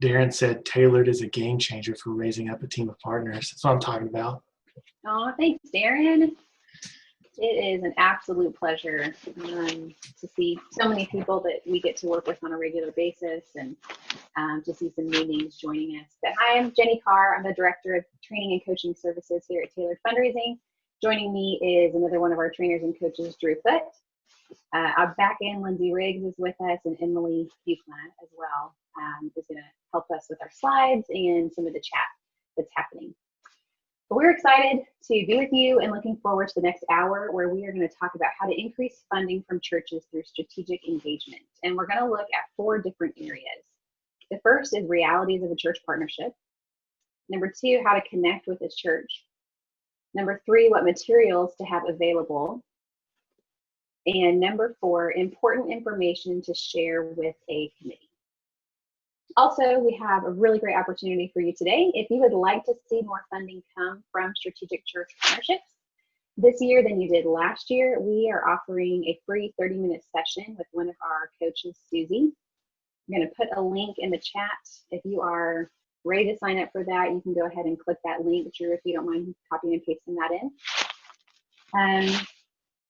Darren said Tailored is a game changer for raising up a team of partners. That's what I'm talking about. Oh, thanks, Darren. It is an absolute pleasure to see so many people that we get to work with on a regular basis, and to see some new names joining us. But hi, I'm Jenny Carr. I'm the Director of Training and Coaching Services here at Tailored Fundraising. Joining me is another one of our trainers and coaches, Drew Foote. Our back end, Lindsay Riggs, is with us, and Emily Buchland as well is going to help us with our slides and some of the chat that's happening. But we're excited to be with you and looking forward to the next hour, where we are going to talk about how to increase funding from churches through strategic engagement. And we're going to look at 4 different areas. The first is realities of a church partnership. Number 2, how to connect with a church. Number 3, what materials to have available. And number 4, important information to share with a committee. Also, we have a really great opportunity for you today. If you would like to see more funding come from strategic church partnerships this year than you did last year, we are offering a free 30-minute session with one of our coaches, Susie. I'm going to put a link in the chat. If you are ready to sign up for that, you can go ahead and click that link, Drew, if you don't mind copying and pasting that in.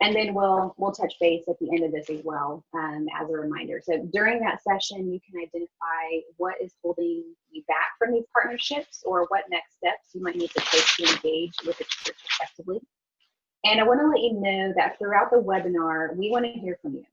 And then we'll touch base at the end of this as well, as a reminder. So during that session, you can identify what is holding you back from these partnerships, or what next steps you might need to take to engage with the church effectively. And I want to let you know that throughout the webinar, we want to hear from you.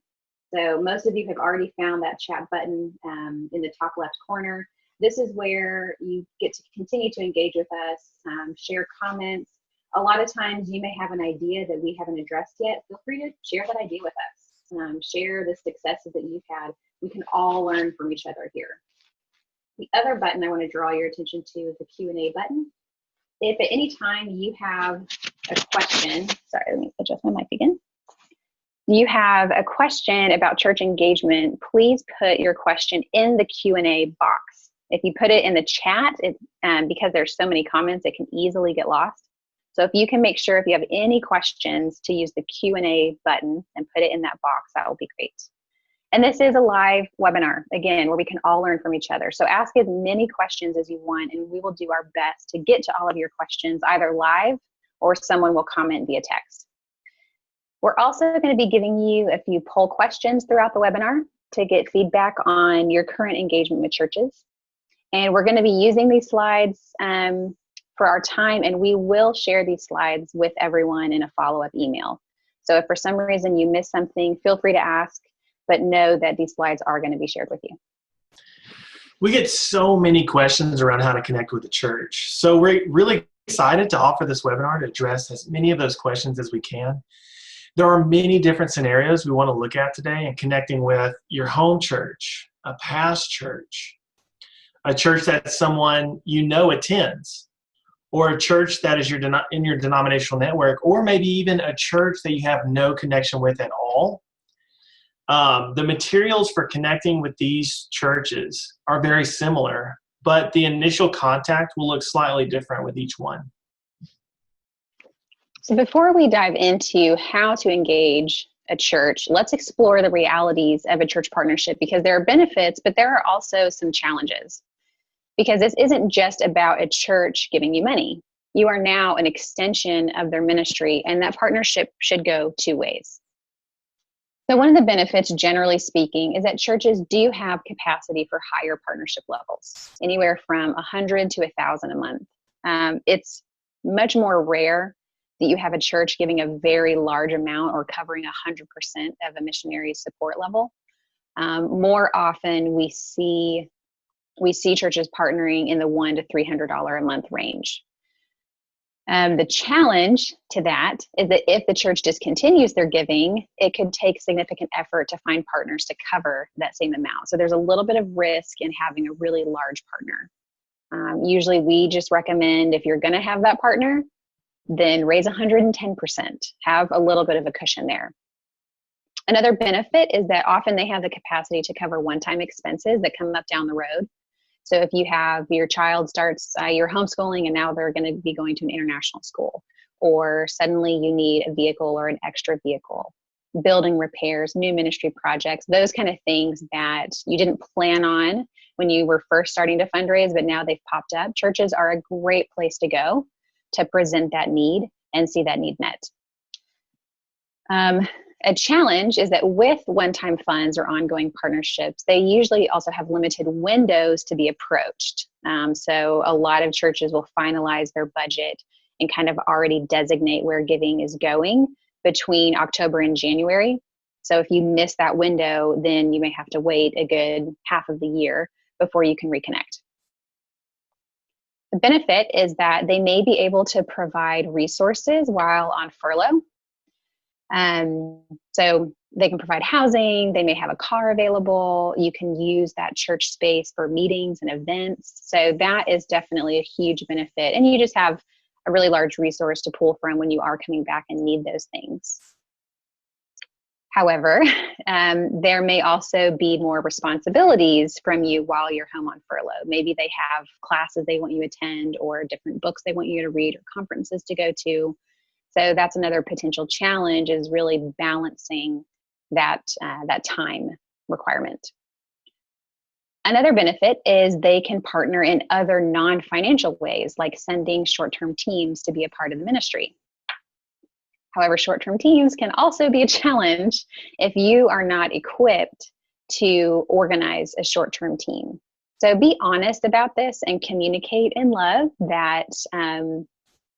So most of you have already found that chat button in the top left corner. This is where you get to continue to engage with us, share comments. A lot of times you may have an idea that we haven't addressed yet. Feel free to share that idea with us. Share the successes that you've had. We can all learn from each other here. The other button I want to draw your attention to is the Q&A button. If at any time you have a question, sorry, let me adjust my mic again. You have a question about church engagement, please put your question in the Q&A box. If you put it in the chat, because there's so many comments, it can easily get lost. So if you can make sure, if you have any questions, to use the Q&A button and put it in that box, that will be great. And this is a live webinar, again, where we can all learn from each other. So ask as many questions as you want, and we will do our best to get to all of your questions, either live or someone will comment via text. We're also going to be giving you a few poll questions throughout the webinar to get feedback on your current engagement with churches. And we're going to be using these slides for our time, and we will share these slides with everyone in a follow-up email. So if for some reason you missed something, feel free to ask, but know that these slides are going to be shared with you. We get so many questions around how to connect with the church. So we're really excited to offer this webinar to address as many of those questions as we can. There are many different scenarios we want to look at today, and connecting with your home church, a past church, a church that someone you know attends, or a church that is in your denominational network, or maybe even a church that you have no connection with at all. The materials for connecting with these churches are very similar, but the initial contact will look slightly different with each one. So before we dive into how to engage a church, let's explore the realities of a church partnership, because there are benefits, but there are also some challenges. Because this isn't just about a church giving you money. You are now an extension of their ministry, and that partnership should go 2 ways. So one of the benefits, generally speaking, is that churches do have capacity for higher partnership levels, anywhere from 100 to 1,000 a month. It's much more rare that you have a church giving a very large amount or covering 100% of a missionary's support level. More often we see churches partnering in the $100 to $300 a month range. The challenge to that is that if the church discontinues their giving, it could take significant effort to find partners to cover that same amount. So there's a little bit of risk in having a really large partner. Usually we just recommend, if you're going to have that partner, then raise 110%, have a little bit of a cushion there. Another benefit is that often they have the capacity to cover one-time expenses that come up down the road. So if you have your child starts your homeschooling and now they're going to be going to an international school, or suddenly you need a vehicle or an extra vehicle, building repairs, new ministry projects, those kind of things that you didn't plan on when you were first starting to fundraise, but now they've popped up. Churches are a great place to go to present that need and see that need met. A challenge is that with one-time funds or ongoing partnerships, they usually also have limited windows to be approached. So a lot of churches will finalize their budget and kind of already designate where giving is going between October and January. So if you miss that window, then you may have to wait a good half of the year before you can reconnect. The benefit is that they may be able to provide resources while on furlough. So they can provide housing, they may have a car available, you can use that church space for meetings and events. So that is definitely a huge benefit. And you just have a really large resource to pull from when you are coming back and need those things. However, there may also be more responsibilities from you while you're home on furlough. Maybe they have classes they want you to attend, or different books they want you to read, or conferences to go to. So that's another potential challenge, is really balancing that time requirement. Another benefit is they can partner in other non-financial ways, like sending short-term teams to be a part of the ministry. However, short-term teams can also be a challenge if you are not equipped to organize a short-term team. So be honest about this and communicate in love that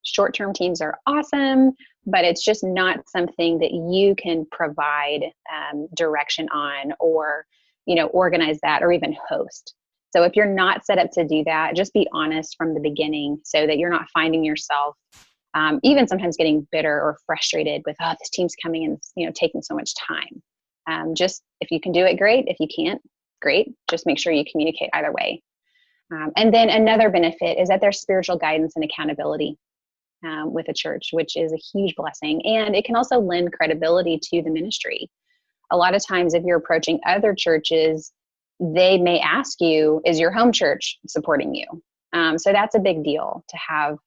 short-term teams are awesome, but it's just not something that you can provide direction on, or organize that, or even host. So if you're not set up to do that, just be honest from the beginning, so that you're not finding yourself even sometimes getting bitter or frustrated with, oh, this team's coming and taking so much time. Just, if you can do it, great. If you can't, great. Just make sure you communicate either way. And then another benefit is that there's spiritual guidance and accountability with a church, which is a huge blessing. And it can also lend credibility to the ministry. A lot of times, if you're approaching other churches, they may ask you, is your home church supporting you? So that's a big deal to have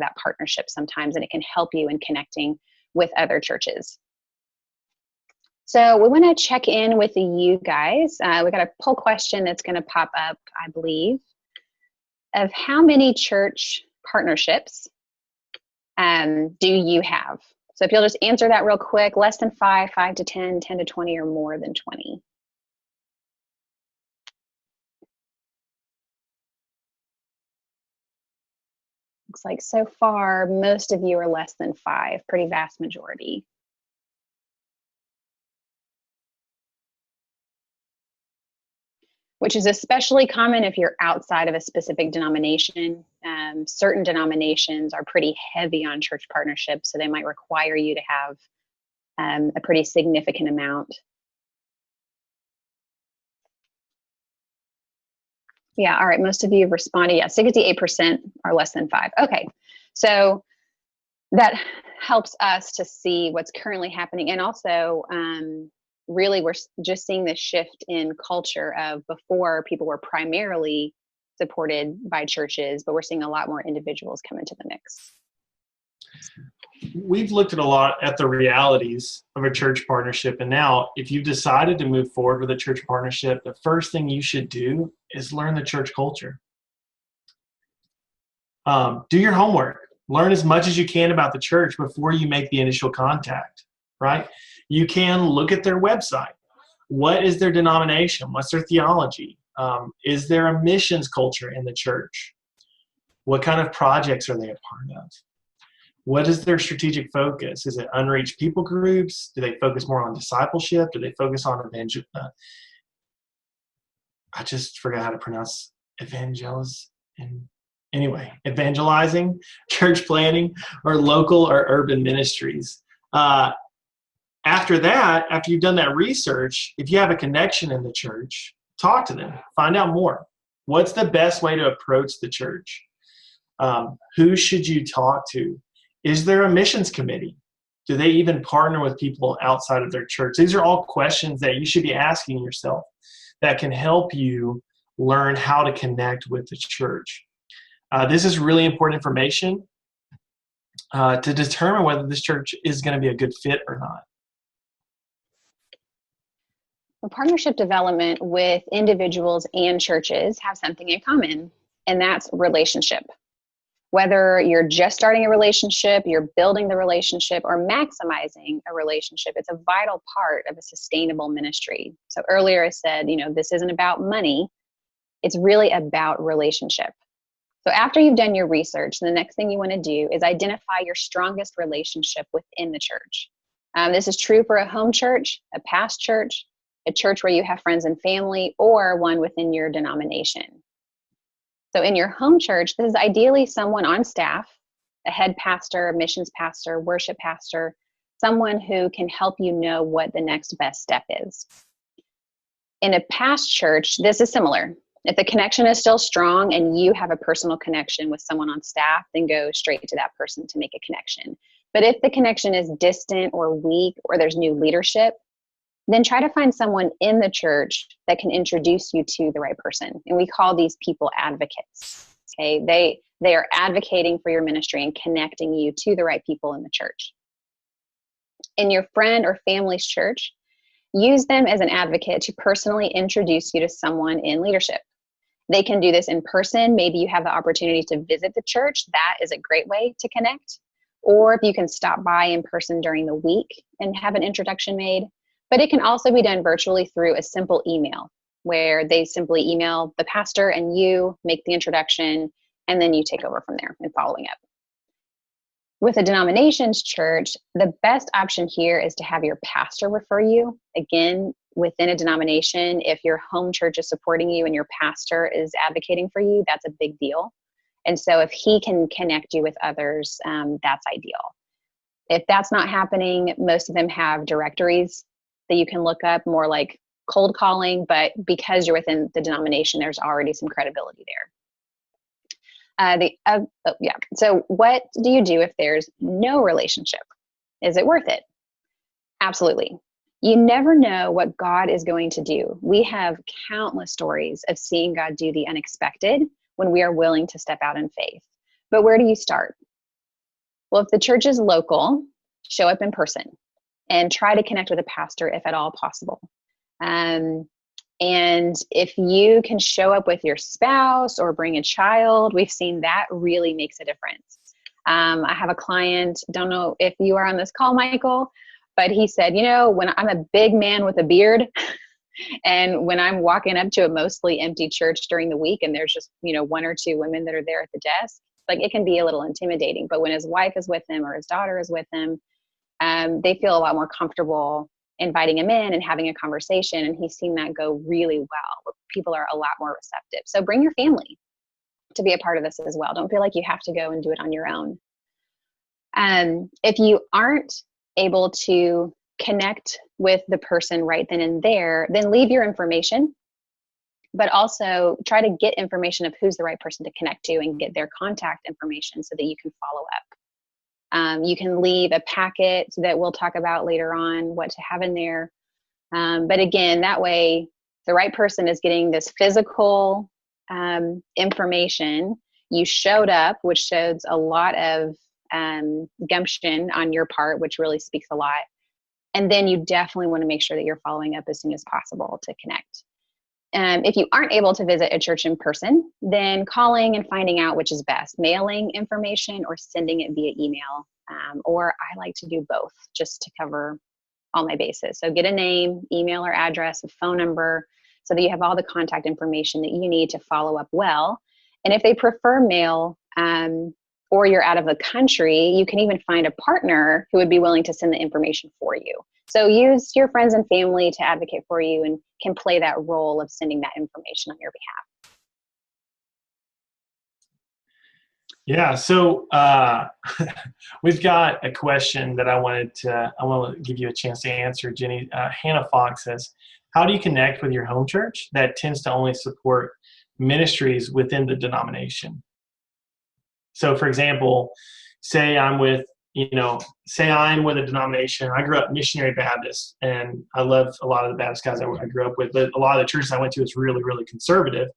that partnership sometimes, and it can help you in connecting with other churches. So we want to check in with you guys. We got a poll question that's going to pop up, I believe, of how many church partnerships do you have? So if you'll just answer that real quick: less than 5, 5 to 10, 10 to 20, or more than 20. Looks like so far, most of you are less than 5, pretty vast majority. Which is especially common if you're outside of a specific denomination. Certain denominations are pretty heavy on church partnerships, so they might require you to have a pretty significant amount. Yeah, all right, most of you have responded. Yeah, 68% are less than 5. Okay, so that helps us to see what's currently happening. And also, really, we're just seeing this shift in culture of, before, people were primarily supported by churches, but we're seeing a lot more individuals come into the mix. We've looked at a lot at the realities of a church partnership, and now if you've decided to move forward with a church partnership, the first thing you should do is learn the church culture. Do your homework. Learn as much as you can about the church before you make the initial contact, right? You can look at their website. What is their denomination? What's their theology? Is there a missions culture in the church? What kind of projects are they a part of? What is their strategic focus? Is it unreached people groups? Do they focus more on discipleship? Do they focus on I just forgot how to pronounce evangelizing, church planning, or local or urban ministries. After that, after you've done that research, if you have a connection in the church, talk to them, find out more. What's the best way to approach the church? Who should you talk to? Is there a missions committee? Do they even partner with people outside of their church? These are all questions that you should be asking yourself that can help you learn how to connect with the church. This is really important information to determine whether this church is going to be a good fit or not. Well, partnership development with individuals and churches have something in common, and that's relationship. Whether you're just starting a relationship, you're building the relationship, or maximizing a relationship, it's a vital part of a sustainable ministry. So earlier I said, this isn't about money. It's really about relationship. So after you've done your research, the next thing you want to do is identify your strongest relationship within the church. This is true for a home church, a past church, a church where you have friends and family, or one within your denomination. So in your home church, this is ideally someone on staff, a head pastor, missions pastor, worship pastor, someone who can help you know what the next best step is. In a past church, this is similar. If the connection is still strong and you have a personal connection with someone on staff, then go straight to that person to make a connection. But if the connection is distant or weak, or there's new leadership, then try to find someone in the church that can introduce you to the right person. And we call these people advocates. Okay, they are advocating for your ministry and connecting you to the right people in the church. In your friend or family's church, use them as an advocate to personally introduce you to someone in leadership. They can do this in person. Maybe you have the opportunity to visit the church. That is a great way to connect. Or if you can stop by in person during the week and have an introduction made. But it can also be done virtually through a simple email, where they simply email the pastor and you make the introduction, and then you take over from there and following up. With a denominations church, the best option here is to have your pastor refer you. Again, within a denomination, if your home church is supporting you and your pastor is advocating for you, that's a big deal. And so if he can connect you with others, that's ideal. If that's not happening, most of them have directories that you can look up, more like cold calling, but because you're within the denomination, there's already some credibility there. So what do you do if there's no relationship? Is it worth it? Absolutely. You never know what God is going to do. We have countless stories of seeing God do the unexpected when we are willing to step out in faith. But where do you start? Well, if the church is local, show up in person and try to connect with a pastor if at all possible. And if you can show up with your spouse or bring a child, we've seen that really makes a difference. I have a client, don't know if you are on this call, Michael, but he said, when I'm a big man with a beard and when I'm walking up to a mostly empty church during the week and there's just, one or two women that are there at the desk, like it can be a little intimidating. But when his wife is with him or his daughter is with him, they feel a lot more comfortable inviting him in and having a conversation. And he's seen that go really well, where people are a lot more receptive. So bring your family to be a part of this as well. Don't feel like you have to go and do it on your own. If you aren't able to connect with the person right then and there, then leave your information, but also try to get information of who's the right person to connect to and get their contact information so that you can follow up. You can leave a packet that we'll talk about later on what to have in there. But again, that way the right person is getting this physical information. You showed up, which shows a lot of gumption on your part, which really speaks a lot. And then you definitely want to make sure that you're following up as soon as possible to connect. If you aren't able to visit a church in person, then calling and finding out which is best, mailing information or sending it via email. Or I like to do both just to cover all my bases. So get a name, email or address, a phone number, so that you have all the contact information that you need to follow up well. And if they prefer mail, or you're out of the country, you can even find a partner who would be willing to send the information for you. So use your friends and family to advocate for you and can play that role of sending that information on your behalf. Yeah, so we've got a question that I want to give you a chance to answer, Jenny. Hannah Fox says, how do you connect with your home church that tends to only support ministries within the denomination? So for example, say I'm with a denomination. I grew up missionary Baptist, and I love a lot of the Baptist guys I grew up with, but a lot of the churches I went to is really, really conservative.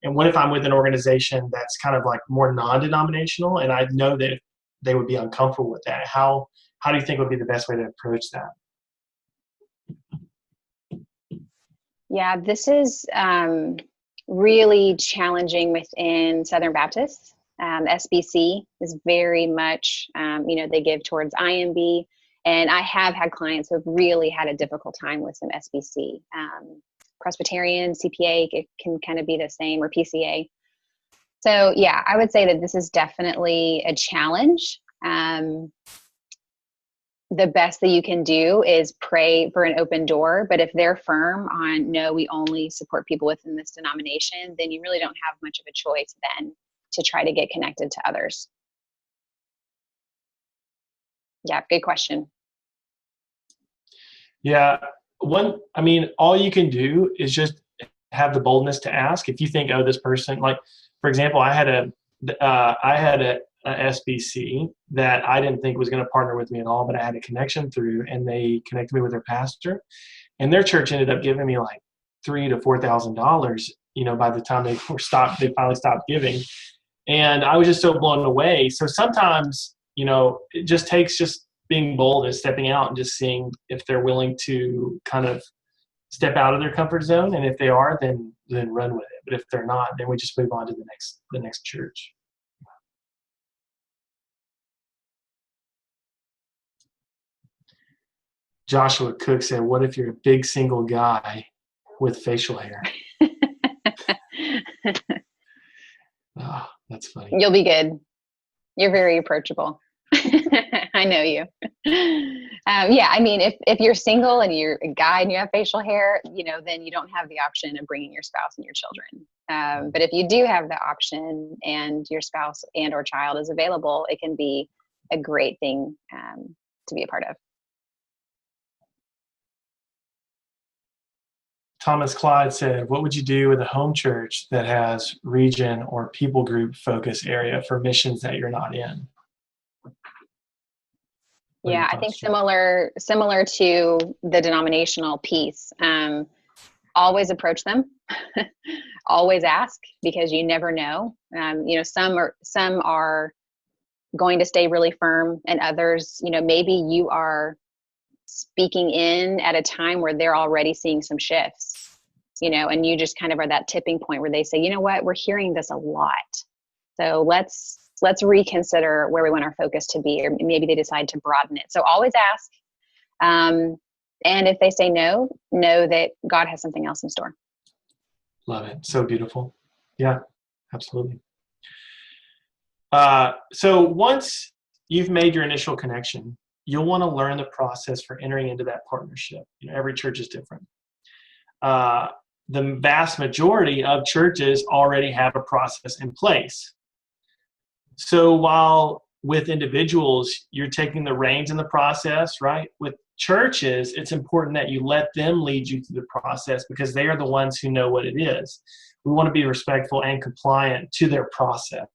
And what if I'm with an organization that's kind of like more non-denominational, and I know that they would be uncomfortable with that? How do you think would be the best way to approach that? Yeah, this is really challenging within Southern Baptists. SBC is very much, they give towards IMB. And I have had clients who have really had a difficult time with some SBC. Presbyterian, CPA, it can kind of be the same, or PCA. So yeah, I would say that this is definitely a challenge. The best that you can do is pray for an open door. But if they're firm on, no, we only support people within this denomination, then you really don't have much of a choice then to try to get connected to others. Yeah, good question. Yeah. All you can do is just have the boldness to ask. If you think, oh, this person, like, for example, I had a SBC that I didn't think was going to partner with me at all, but I had a connection through, and they connected me with their pastor, and their church ended up giving me like $3,000 to $4,000, by the time they finally stopped giving. And I was just so blown away. So sometimes, it just takes just being bold and stepping out and just seeing if they're willing to kind of step out of their comfort zone. And if they are, then run with it. But if they're not, then we just move on to the next church. Joshua Cook said, what if you're a big single guy with facial hair? Oh, that's funny. You'll be good. You're very approachable. I know you. If you're single and you're a guy and you have facial hair, then you don't have the option of bringing your spouse and your children. But if you do have the option and your spouse and or child is available, it can be a great thing to be a part of. Thomas Clyde said, what would you do with a home church that has region or people group focus area for missions that you're not in? Yeah, I think similar to the denominational piece. Always approach them. Always ask, because you never know. Some are going to stay really firm, and others, maybe you are speaking in at a time where they're already seeing some shifts, and you just kind of are that tipping point where they say, you know what, we're hearing this a lot. So let's reconsider where we want our focus to be, or maybe they decide to broaden it. So always ask. And if they say no, know that God has something else in store. Love it. So beautiful. Yeah, absolutely. So once you've made your initial connection, you'll want to learn the process for entering into that partnership. Every church is different. The vast majority of churches already have a process in place. So while with individuals, you're taking the reins in the process, right? With churches, it's important that you let them lead you through the process, because they are the ones who know what it is. We want to be respectful and compliant to their process.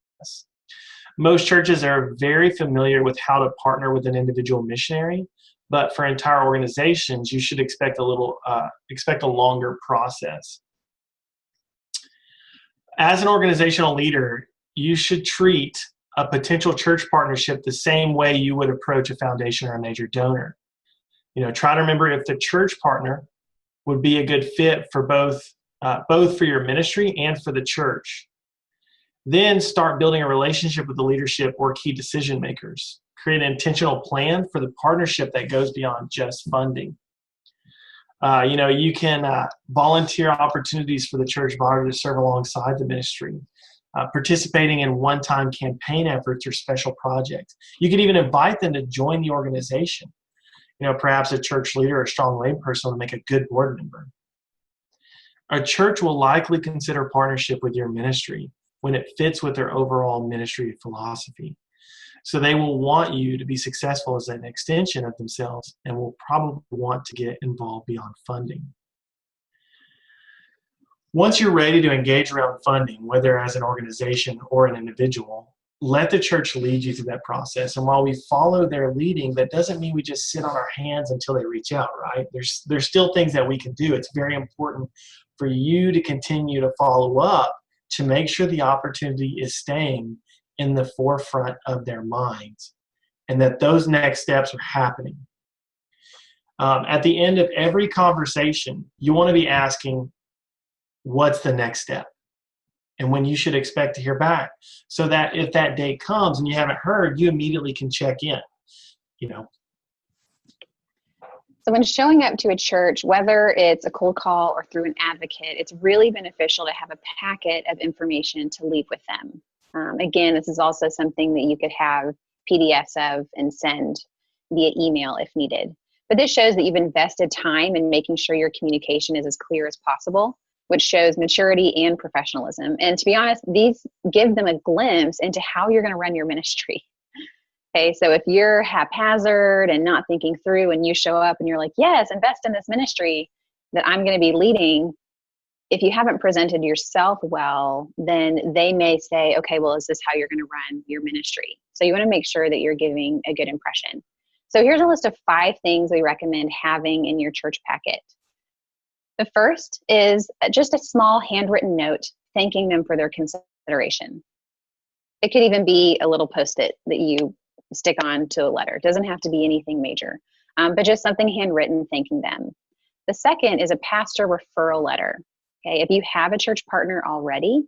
Most churches are very familiar with how to partner with an individual missionary, but for entire organizations, you should expect a longer process. As an organizational leader, you should treat a potential church partnership the same way you would approach a foundation or a major donor. Try to remember if the church partner would be a good fit for both for your ministry and for the church. Then start building a relationship with the leadership or key decision makers. Create an intentional plan for the partnership that goes beyond just funding. You can volunteer opportunities for the church body to serve alongside the ministry. Participating in one-time campaign efforts or special projects. You could even invite them to join the organization. Perhaps a church leader or a strong layperson will make a good board member. A church will likely consider partnership with your ministry when it fits with their overall ministry philosophy. So they will want you to be successful as an extension of themselves, and will probably want to get involved beyond funding. Once you're ready to engage around funding, whether as an organization or an individual, let the church lead you through that process. And while we follow their leading, that doesn't mean we just sit on our hands until they reach out, right? There's still things that we can do. It's very important for you to continue to follow up to make sure the opportunity is staying in the forefront of their minds and that those next steps are happening. At the end of every conversation, you want to be asking, what's the next step? And when you should expect to hear back, so that if that date comes and you haven't heard, you immediately can check in, you know. So when showing up to a church, whether it's a cold call or through an advocate, it's really beneficial to have a packet of information to leave with them. Again, this is also something that you could have PDFs of and send via email if needed. But this shows that you've invested time in making sure your communication is as clear as possible, which shows maturity and professionalism. And to be honest, these give them a glimpse into how you're going to run your ministry. Okay, so if you're haphazard and not thinking through and you show up and you're like, yes, invest in this ministry that I'm going to be leading, if you haven't presented yourself well, then they may say, okay, well, is this how you're going to run your ministry? So you want to make sure that you're giving a good impression. So here's a list of 5 things we recommend having in your church packet. The first is just a small handwritten note thanking them for their consideration. It could even be a little Post-it that you stick on to a letter. It doesn't have to be anything major, but just something handwritten thanking them. The second is a pastor referral letter. Okay, if you have a church partner already,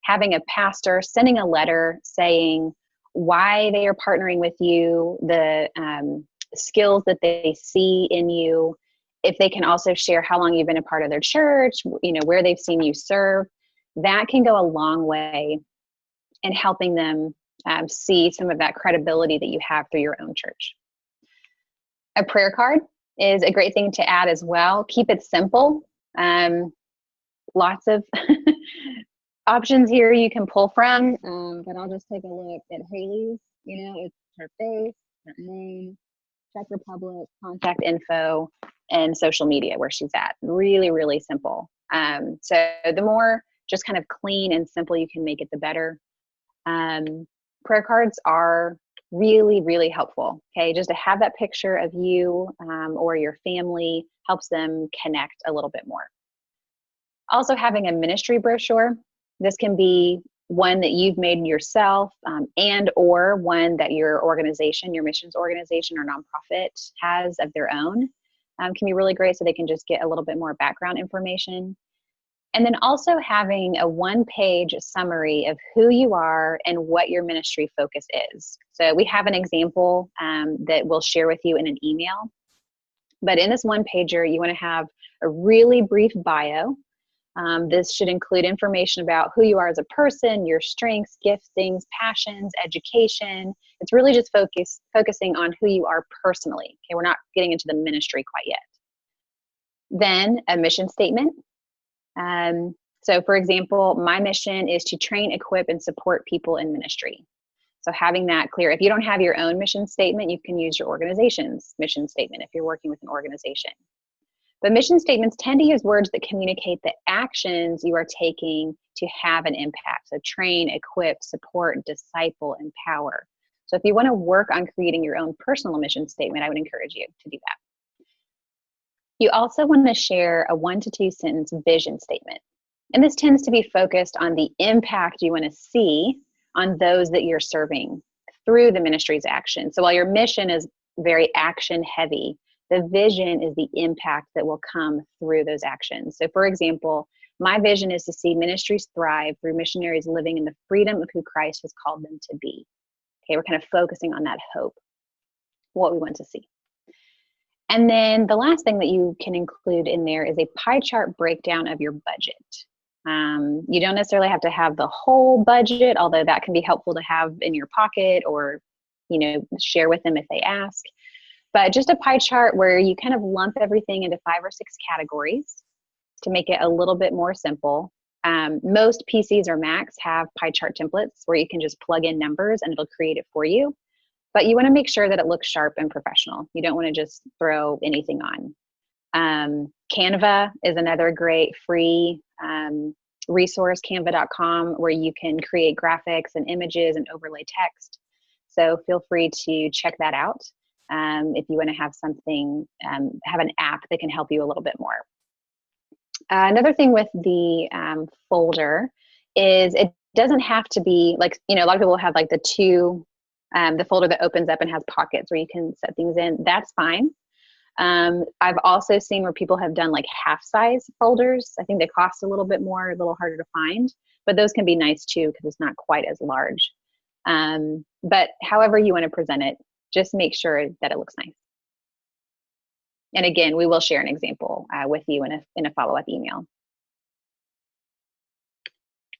having a pastor sending a letter saying why they are partnering with you, the skills that they see in you, if they can also share how long you've been a part of their church, you know, where they've seen you serve, that can go a long way in helping them see some of that credibility that you have through your own church. A prayer card is a great thing to add as well. Keep it simple. Lots of options here you can pull from, but I'll just take a look at Haley's. You know, it's her face, her name, Czech Republic, contact info, and social media where she's at. Really, really simple. So the more just kind of clean and simple you can make it, the better. Prayer cards are really, really helpful. Okay, just to have that picture of you or your family helps them connect a little bit more. Also, having a ministry brochure. This can be one that you've made yourself and or one that your organization, your missions organization or nonprofit has of their own. Can be really great so they can just get a little bit more background information. And then also having a 1-page summary of who you are and what your ministry focus is. So we have an example that we'll share with you in an email. But in this 1-pager, you want to have a really brief bio. This should include information about who you are as a person, your strengths, giftings, passions, education. It's really just focusing on who you are personally. Okay, we're not getting into the ministry quite yet. Then a mission statement. So for example, my mission is to train, equip, and support people in ministry. So having that clear. If you don't have your own mission statement, you can use your organization's mission statement if you're working with an organization. But mission statements tend to use words that communicate the actions you are taking to have an impact. So train, equip, support, disciple, empower. So if you want to work on creating your own personal mission statement, I would encourage you to do that. You also want to share a 1 to 2 sentence vision statement. And this tends to be focused on the impact you want to see on those that you're serving through the ministry's action. So while your mission is very action heavy, the vision is the impact that will come through those actions. So for example, my vision is to see ministries thrive through missionaries living in the freedom of who Christ has called them to be. Okay, we're kind of focusing on that hope, what we want to see. And then the last thing that you can include in there is a pie chart breakdown of your budget. You don't necessarily have to have the whole budget, although that can be helpful to have in your pocket or, you know, share with them if they ask. But just a pie chart where you kind of lump everything into 5 or 6 categories to make it a little bit more simple. Most PCs or Macs have pie chart templates where you can just plug in numbers and it'll create it for you. But you want to make sure that it looks sharp and professional. You don't want to just throw anything on. Canva is another great free resource, canva.com, where you can create graphics and images and overlay text. So feel free to check that out if you want to have something, have an app that can help you a little bit more. Another thing with the folder is it doesn't have to be like, you know, a lot of people have like the folder that opens up and has pockets where you can set things in. That's fine. I've also seen where people have done like half-size folders. I think they cost a little bit more, a little harder to find, but those can be nice too because it's not quite as large. But however you want to present it, just make sure that it looks nice. And again, we will share an example with you in a follow-up email.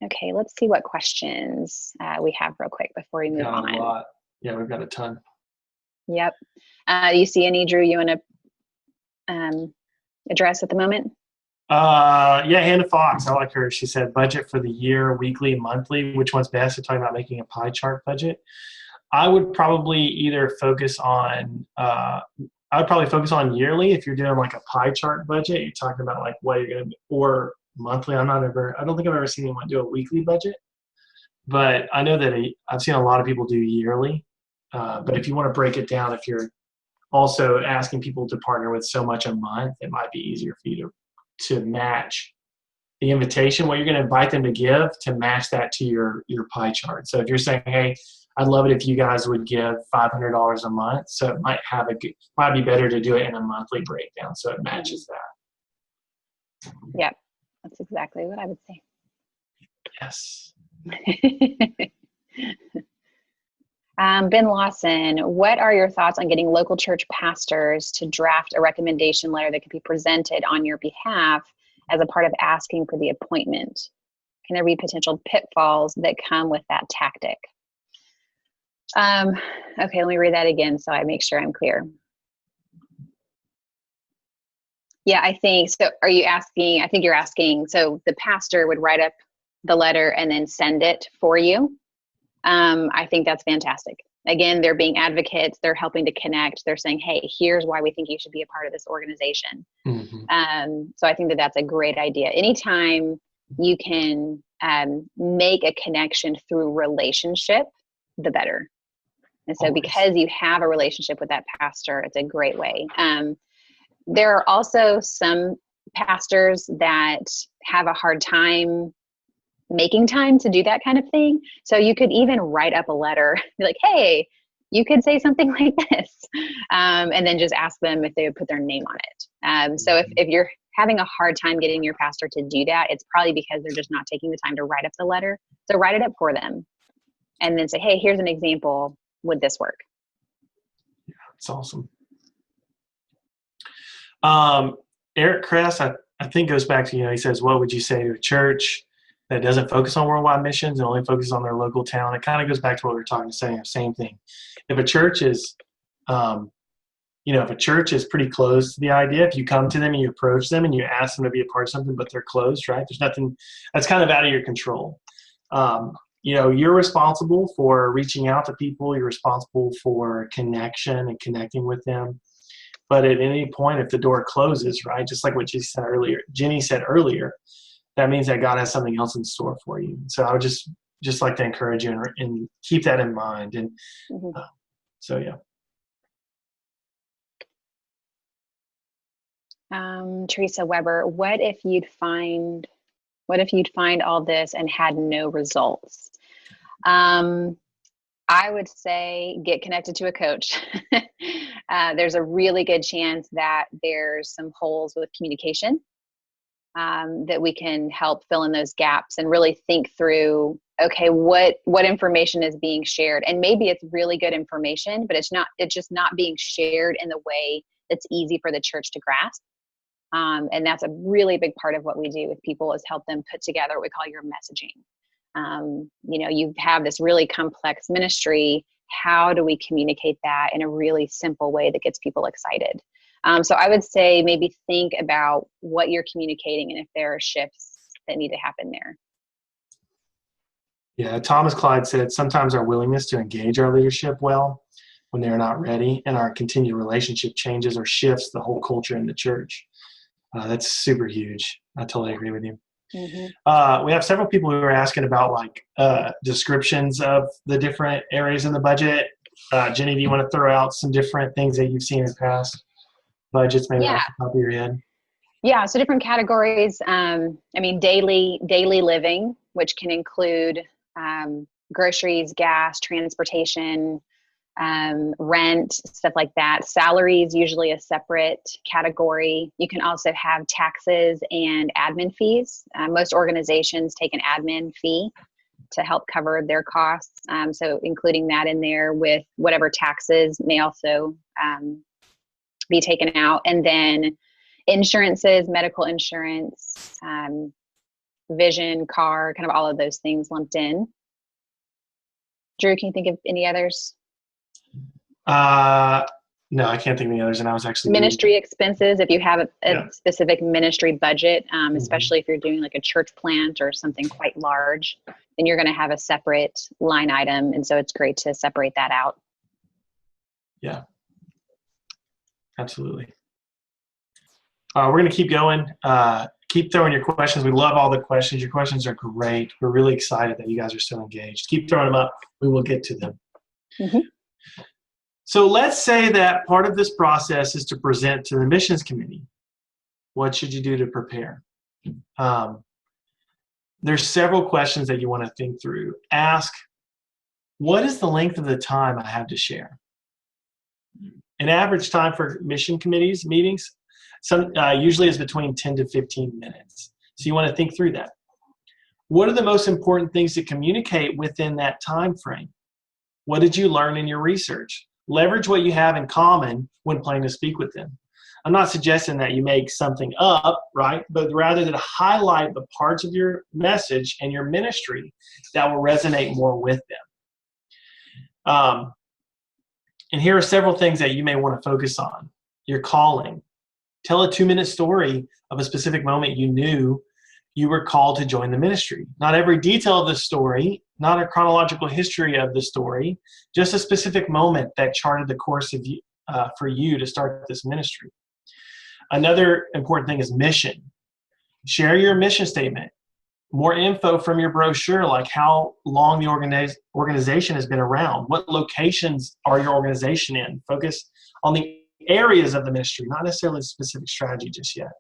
Okay, let's see what questions we have real quick before we move on. A lot. Yeah, we've got a ton. Yep. You see any, Drew, you want to address at the moment? Yeah, Hannah Fox, I like her. She said budget for the year, weekly, monthly. Which one's best? They're talking about making a pie chart budget. I would probably either focus on yearly. If you're doing like a pie chart budget, you're talking about like what you're going to, or monthly. I don't think I've ever seen anyone do a weekly budget, but I know that I've seen a lot of people do yearly. But if you want to break it down, if you're also asking people to partner with so much a month, it might be easier for you to match the invitation, what you're going to invite them to give, to match that to your pie chart. So if you're saying, hey, I'd love it if you guys would give $500 a month. So it might be better to do it in a monthly breakdown. So it matches that. Yeah, that's exactly what I would say. Yes. Ben Lawson, what are your thoughts on getting local church pastors to draft a recommendation letter that could be presented on your behalf as a part of asking for the appointment? Can there be potential pitfalls that come with that tactic? Okay, let me read that again so I make sure I'm clear. Yeah, I think so. Are you asking? I think you're asking, so the pastor would write up the letter and then send it for you. I think that's fantastic. Again, they're being advocates. They're helping to connect. They're saying, hey, here's why we think you should be a part of this organization. Mm-hmm. So I think that that's a great idea. Anytime you can make a connection through relationship, the better. And so because you have a relationship with that pastor, it's a great way. There are also some pastors that have a hard time making time to do that kind of thing. So you could even write up a letter, be like, hey, you could say something like this, and then just ask them if they would put their name on it. So if you're having a hard time getting your pastor to do that, it's probably because they're just not taking the time to write up the letter. So write it up for them and then say, hey, here's an example. Would this work? Yeah, that's awesome. Eric Kress, I think goes back to, he says, what would you say to a church that doesn't focus on worldwide missions and only focuses on their local town? It kind of goes back to what we were talking, saying the same thing. If a church is, if a church is pretty close to the idea, if you come to them and you approach them and you ask them to be a part of something, but they're closed, right? There's nothing that's kind of out of your control. You're responsible for reaching out to people. You're responsible for connection and connecting with them. But at any point, if the door closes, right, just like what Jenny said earlier, that means that God has something else in store for you. So I would just like to encourage you and keep that in mind. And yeah. Teresa Weber, what if you'd find all this and had no results? I would say get connected to a coach. There's a really good chance that there's some holes with communication that we can help fill in those gaps and really think through, okay, what information is being shared? And maybe it's really good information, but it's just not being shared in the way that's easy for the church to grasp. And that's a really big part of what we do with people, is help them put together what we call your messaging. You have this really complex ministry. How do we communicate that in a really simple way that gets people excited? So I would say maybe think about what you're communicating and if there are shifts that need to happen there. Yeah, Thomas Clyde said, sometimes our willingness to engage our leadership well when they're not ready and our continued relationship changes or shifts the whole culture in the church. That's super huge. I totally agree with you. Mm-hmm. We have several people who are asking about descriptions of the different areas in the budget. Jenny, do you want to throw out some different things that you've seen in past budgets, maybe off the top of your head? Yeah, so different categories. Daily living, which can include groceries, gas, transportation, rent, stuff like that. Salary is usually a separate category. You can also have taxes and admin fees. Most organizations take an admin fee to help cover their costs. So including that in there with whatever taxes may also be taken out. And then insurances, medical insurance, vision, car, kind of all of those things lumped in. Drew, can you think of any others? No, I can't think of any others. And I was actually ministry expenses. If you have a specific ministry budget, especially if you're doing like a church plant or something quite large, then you're going to have a separate line item. And so it's great to separate that out. Yeah, absolutely. We're going to keep going. Keep throwing your questions. We love all the questions. Your questions are great. We're really excited that you guys are still engaged. Keep throwing them up. We will get to them. Mm-hmm. So let's say that part of this process is to present to the missions committee. What should you do to prepare? There's several questions that you want to think through. Ask, what is the length of the time I have to share? An average time for mission committees meetings usually is between 10 to 15 minutes. So you want to think through that. What are the most important things to communicate within that time frame? What did you learn in your research? Leverage what you have in common when planning to speak with them. I'm not suggesting that you make something up, right? But rather to highlight the parts of your message and your ministry that will resonate more with them. And here are several things that you may want to focus on. Your calling. Tell a 2-minute story of a specific moment you knew you were called to join the ministry. Not every detail of the story, not a chronological history of the story, just a specific moment that charted the course of you, for you to start this ministry. Another important thing is mission. Share your mission statement. More info from your brochure, like how long the organization has been around. What locations are your organization in? Focus on the areas of the ministry, not necessarily a specific strategy just yet.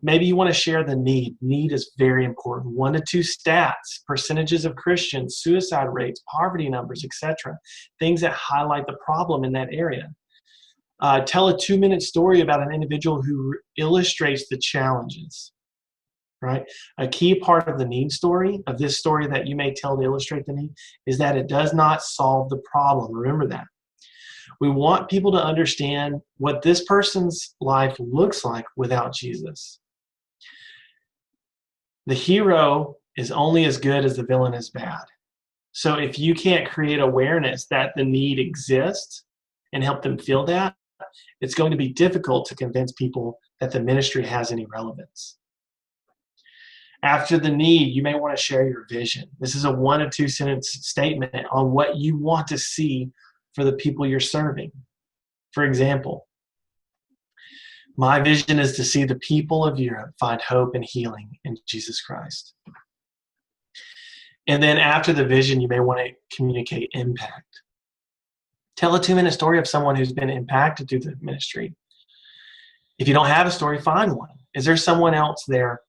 Maybe you want to share the need. Need is very important. 1 to 2 stats, percentages of Christians, suicide rates, poverty numbers, etc. Things that highlight the problem in that area. Tell a 2-minute story about an individual who illustrates the challenges, right? A key part of the need story, of this story that you may tell to illustrate the need, is that it does not solve the problem. Remember that. We want people to understand what this person's life looks like without Jesus. The hero is only as good as the villain is bad. So if you can't create awareness that the need exists and help them feel that, it's going to be difficult to convince people that the ministry has any relevance. After the need, you may want to share your vision. This is a 1 to 2 sentence statement on what you want to see for the people you're serving. For example, my vision is to see the people of Europe find hope and healing in Jesus Christ. And then after the vision, you may want to communicate impact. Tell a 2-minute story of someone who's been impacted through the ministry. If you don't have a story, find one. Is there someone else there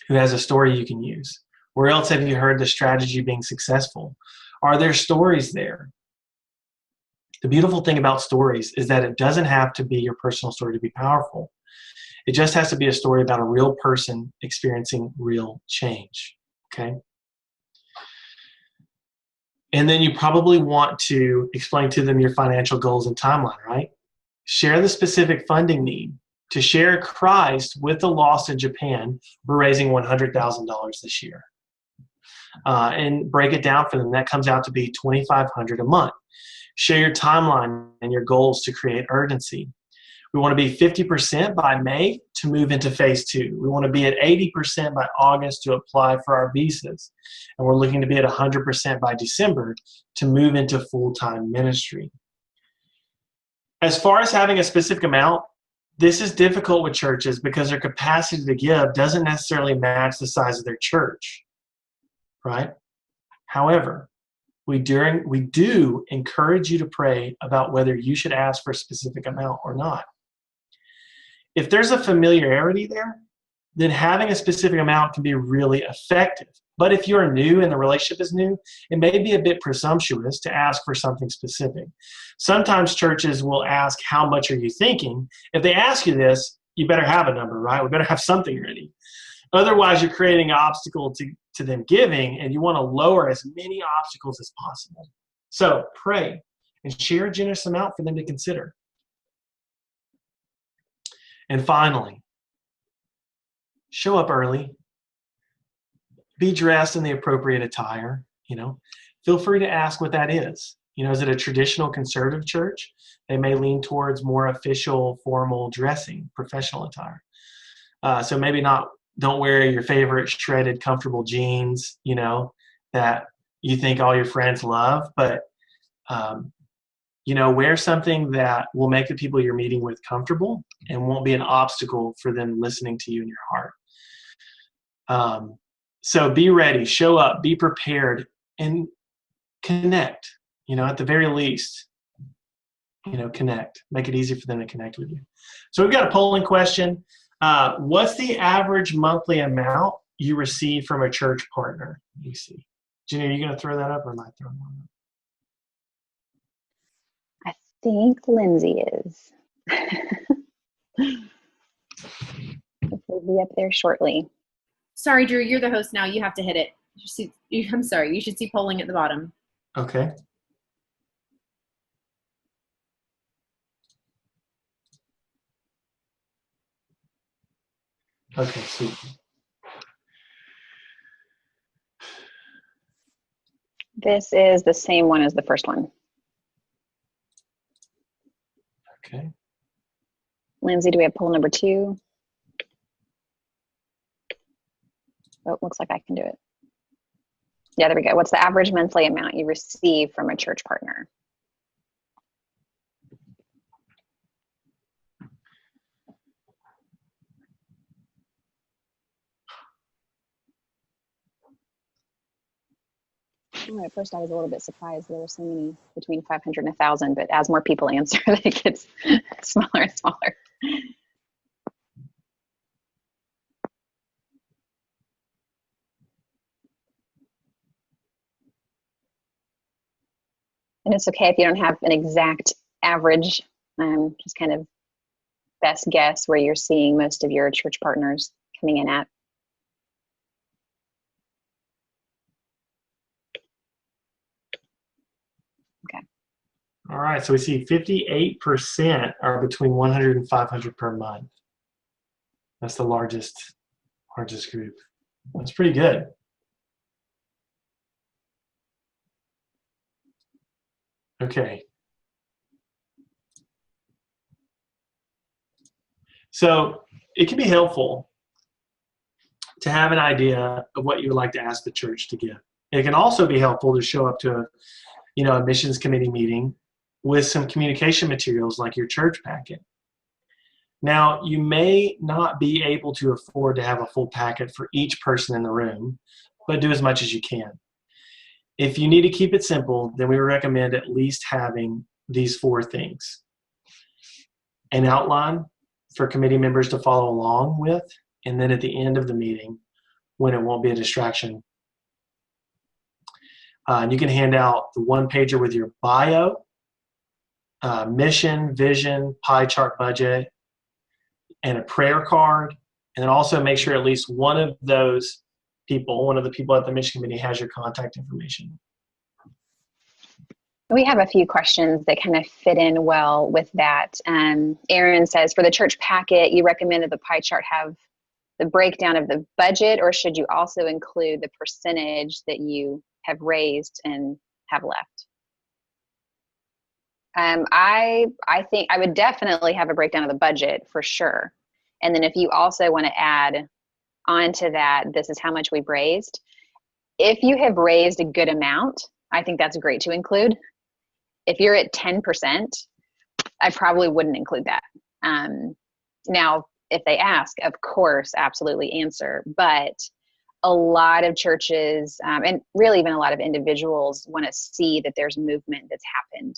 who has a story you can use? Where else have you heard the strategy being successful? Are there stories there? The beautiful thing about stories is that it doesn't have to be your personal story to be powerful. It just has to be a story about a real person experiencing real change, okay? And then you probably want to explain to them your financial goals and timeline, right? Share the specific funding need. To share Christ with the lost in Japan, we're raising $100,000 this year. And break it down for them. That comes out to be $2,500 a month. Share your timeline and your goals to create urgency. We want to be 50% by May to move into phase 2. We want to be at 80% by August to apply for our visas. And we're looking to be at 100% by December to move into full-time ministry. As far as having a specific amount, this is difficult with churches because their capacity to give doesn't necessarily match the size of their church, right? However, we do encourage you to pray about whether you should ask for a specific amount or not. If there's a familiarity there, then having a specific amount can be really effective. But if you're new and the relationship is new, it may be a bit presumptuous to ask for something specific. Sometimes churches will ask, how much are you thinking? If they ask you this, you better have a number, right? We better have something ready. Otherwise, you're creating an obstacle to them giving, and you want to lower as many obstacles as possible. So pray and share a generous amount for them to consider. And finally, show up early. Be dressed in the appropriate attire. Feel free to ask what that is. Is it a traditional conservative church? They may lean towards more official, formal dressing, professional attire. So maybe don't wear your favorite shredded, comfortable jeans, that you think all your friends love, but wear something that will make the people you're meeting with comfortable and won't be an obstacle for them listening to you in your heart. So be ready, show up, be prepared, and connect. At the very least, connect. Make it easy for them to connect with you. So we've got a polling question. What's the average monthly amount you receive from a church partner? Let me see. Jenny, are you going to throw that up, or am I throwing that up? I think Lindsay is. We'll be up there shortly. Sorry, Drew, you're the host now. You have to hit it. I'm sorry. You should see polling at the bottom. Okay. Okay, sweet. This is the same one as the first one. Okay. Lindsay, do we have poll number 2? Oh, it looks like I can do it. Yeah, there we go. What's the average monthly amount you receive from a church partner? At first, I was a little bit surprised there were so many, between 500 and 1,000, but as more people answer, it gets smaller and smaller. And it's okay if you don't have an exact average, just kind of best guess where you're seeing most of your church partners coming in at. Okay. All right, so we see 58% are between 100 and 500 per month. That's the largest group. That's pretty good. Okay. So it can be helpful to have an idea of what you would like to ask the church to give. It can also be helpful to show up to a missions committee meeting with some communication materials like your church packet. Now, you may not be able to afford to have a full packet for each person in the room, but do as much as you can. If you need to keep it simple, then we recommend at least having these 4 things. An outline for committee members to follow along with, and then at the end of the meeting, when it won't be a distraction, you can hand out the 1-pager with your bio, mission, vision, pie chart, budget, and a prayer card. And then also make sure at least one of the people at the mission committee has your contact information. We have a few questions that kind of fit in well with that. Aaron says, for the church packet, you recommended the pie chart have the breakdown of the budget, or should you also include the percentage that you have raised and have left? I think I would definitely have a breakdown of the budget for sure. And then if you also want to add on to that, this is how much we've raised. If you have raised a good amount, I think that's great to include. If you're at 10%, I probably wouldn't include that. Now, if they ask, of course, absolutely answer. But a lot of churches, and really even a lot of individuals, want to see that there's movement that's happened.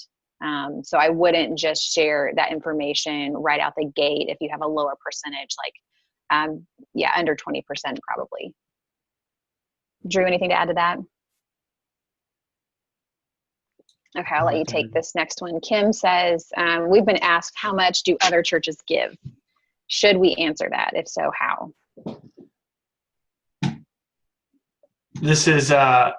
So I wouldn't just share that information right out the gate if you have a lower percentage, like Yeah, under 20% probably. Drew, anything to add to that? Okay, I'll let you take this next one. Kim says, we've been asked, how much do other churches give? Should we answer that? If so, how? This is,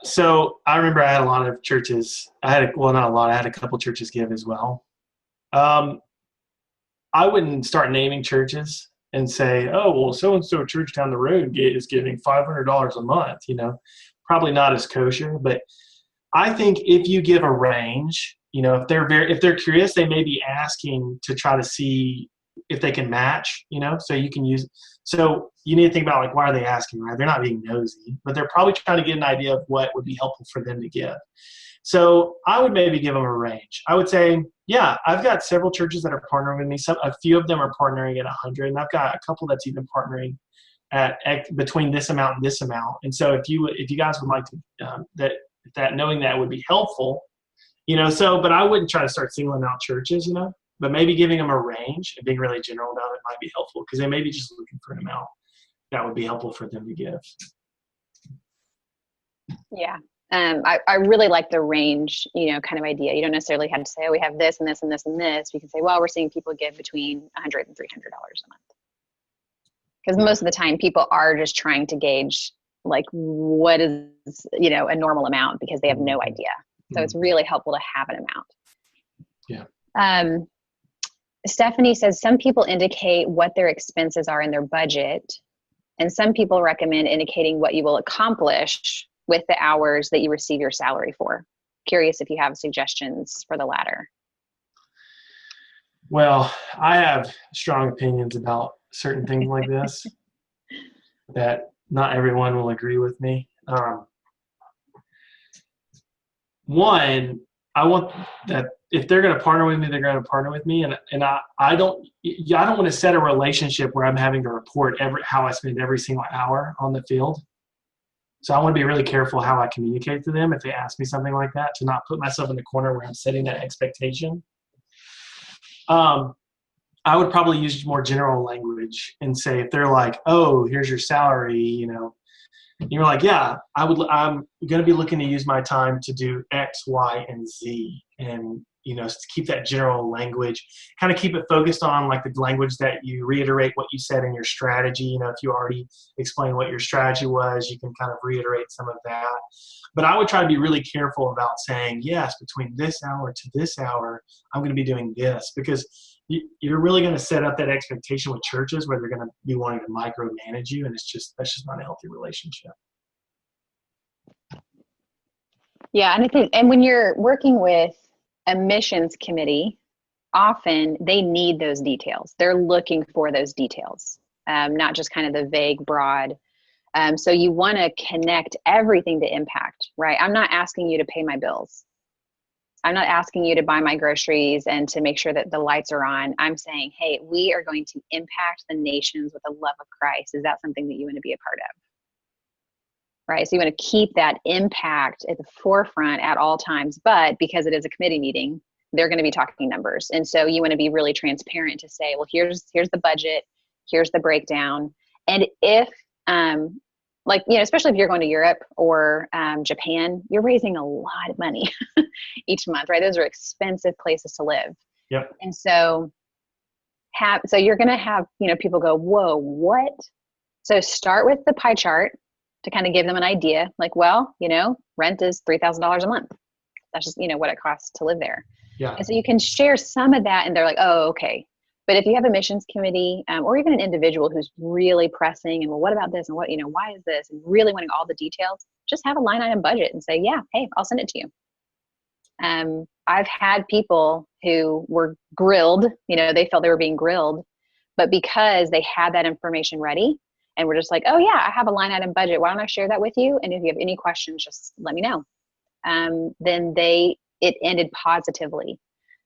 so I remember I had a lot of churches. Well, not a lot. I had a couple churches give as well. I wouldn't start naming churches and say, oh, well, so-and-so church down the road is giving $500 a month, probably not as kosher. But I think if you give a range, if they're curious, they may be asking to try to see if they can match, so you can use, so you need to think about, like, why are they asking, right? They're not being nosy, but they're probably trying to get an idea of what would be helpful for them to give. So I would maybe give them a range. I would say, yeah, I've got several churches that are partnering with me. A few of them are partnering at 100, and I've got a couple that's even partnering at between this amount and this amount. And so if you guys would like to, that knowing that would be helpful, but I wouldn't try to start singling out churches, but maybe giving them a range and being really general about it might be helpful, because they may be just looking for an amount that would be helpful for them to give. Yeah. I really like the range, kind of idea. You don't necessarily have to say, oh, we have this and this and this and this. You can say, well, we're seeing people give between $100 and $300 a month. Because most of the time people are just trying to gauge, like, what is, a normal amount, because they have no idea. So it's really helpful to have an amount. Yeah. Stephanie says, some people indicate what their expenses are in their budget, and some people recommend indicating what you will accomplish with the hours that you receive your salary for. Curious if you have suggestions for the latter. Well, I have strong opinions about certain things like this that not everyone will agree with me. One, I want that if they're going to partner with me, they're going to partner with me, and I don't want to set a relationship where I'm having to report how I spend every single hour on the field. So I want to be really careful how I communicate to them if they ask me something like that, to not put myself in the corner where I'm setting that expectation. I would probably use more general language and say, if they're like, oh, here's your salary, you're like, yeah, I'm going to be looking to use my time to do X, Y, and Z. And, to keep that general language, kind of keep it focused on, like, the language that you reiterate what you said in your strategy. If you already explained what your strategy was, you can kind of reiterate some of that. But I would try to be really careful about saying, yes, between this hour to this hour, I'm going to be doing this, because you're really going to set up that expectation with churches where they're going to be wanting to micromanage you, and that's just not a healthy relationship. Yeah, and when you're working with a missions committee, often they need those details. They're looking for those details, not just kind of the vague, broad. So you want to connect everything to impact, right? I'm not asking you to pay my bills. I'm not asking you to buy my groceries and to make sure that the lights are on. I'm saying, hey, we are going to impact the nations with the love of Christ. Is that something that you want to be a part of? Right? So you want to keep that impact at the forefront at all times. But because it is a committee meeting, they're going to be talking numbers. And so you want to be really transparent to say, well, here's the budget, here's the breakdown. And if, especially if you're going to Europe or Japan, you're raising a lot of money each month, right? Those are expensive places to live. Yep. And so you're going to have, people go, whoa, what? So start with the pie chart to kind of give them an idea, like, well, rent is $3,000 a month. That's just, what it costs to live there. Yeah. And so you can share some of that, and they're like, oh, okay. But if you have a missions committee, or even an individual who's really pressing and, well, what about this? And what, why is this? And really wanting all the details, just have a line item budget and say, yeah, hey, I'll send it to you. I've had people who were grilled, they felt they were being grilled, but because they had that information ready and we're just like, oh yeah, I have a line item budget. Why don't I share that with you? And if you have any questions, just let me know. Then it ended positively.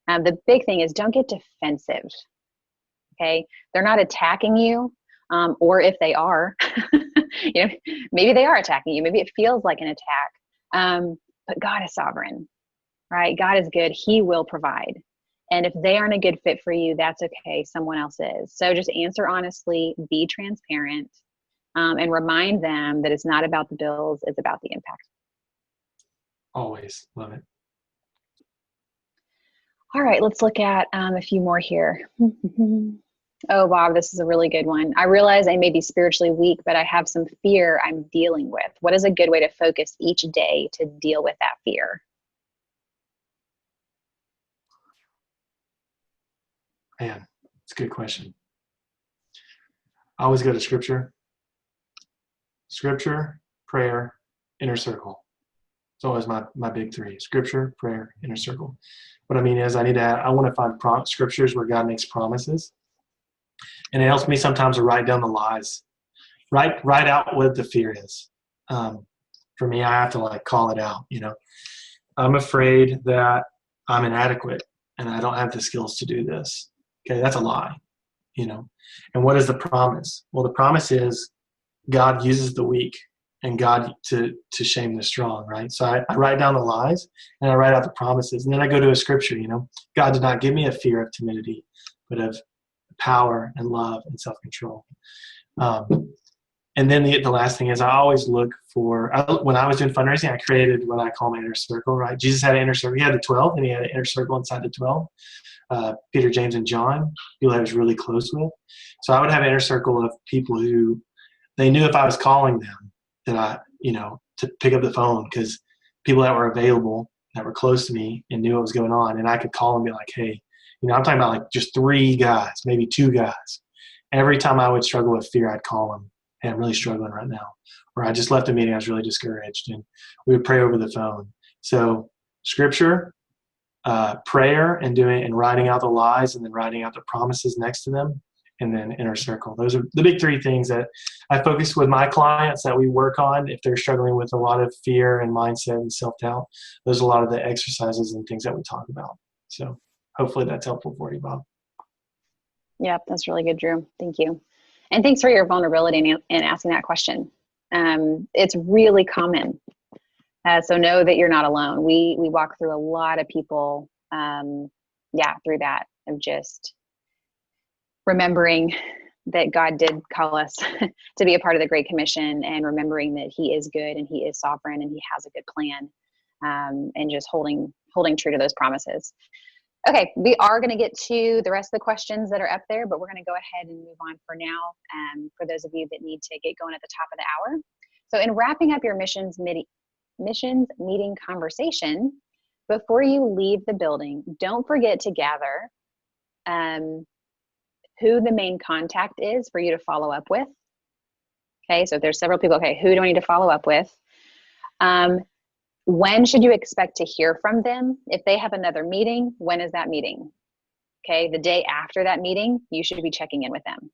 The big thing is, don't get defensive. Okay. They're not attacking you. Or if they are, maybe they are attacking you. Maybe it feels like an attack. But God is sovereign, right? God is good. He will provide. And if they aren't a good fit for you, that's okay. Someone else is. So just answer honestly, be transparent, and remind them that it's not about the bills, it's about the impact. Always. Love it. All right, let's look at a few more here. Oh, Bob, this is a really good one. I realize I may be spiritually weak, but I have some fear I'm dealing with. What is a good way to focus each day to deal with that fear? Man, it's a good question. I always go to scripture, prayer, inner circle. It's always my big three: scripture, prayer, inner circle. What I mean is I want to find scriptures where God makes promises. And it helps me sometimes to write down the lies, write out what the fear is. For me, I have to like call it out. I'm afraid that I'm inadequate and I don't have the skills to do this. Okay, that's a lie. And what is the promise? Well, the promise is God uses the weak and God to shame the strong, right? So I write down the lies and I write out the promises. And then I go to a scripture, God did not give me a fear of timidity, but of power and love and self-control. And then the last thing is I always look for, when I was doing fundraising, I created what I call my inner circle, right? Jesus had an inner circle. He had the 12 and he had an inner circle inside the 12. Peter, James, and John, people I was really close with. So I would have an inner circle of people who they knew if I was calling them that to pick up the phone, because people that were available, that were close to me and knew what was going on. And I could call and be like, hey, I'm talking about like just 3 guys, maybe 2 guys. Every time I would struggle with fear, I'd call them. Hey, I'm really struggling right now. Or I just left a meeting, I was really discouraged. And we would pray over the phone. So scripture, prayer, and writing out the lies, and then writing out the promises next to them, and then inner circle. Those are the big 3 things that I focus with my clients that we work on. If they're struggling with a lot of fear and mindset and self-doubt, those are a lot of the exercises and things that we talk about. So hopefully that's helpful for you, Bob. Yep, that's really good, Drew. Thank you. And thanks for your vulnerability in asking that question. It's really common. So know that you're not alone. We walk through a lot of people, through that, of just remembering that God did call us to be a part of the Great Commission, and remembering that He is good and He is sovereign and He has a good plan, and just holding true to those promises. Okay, we are going to get to the rest of the questions that are up there, but we're going to go ahead and move on for now, for those of you that need to get going at the top of the hour. So in wrapping up your missions meeting conversation, before you leave the building, don't forget to gather who the main contact is for you to follow up with. Okay, so if there's several people, okay, who do I need to follow up with? When should you expect to hear from them? If they have another meeting, when is that meeting? Okay, the day after that meeting, you should be checking in with them.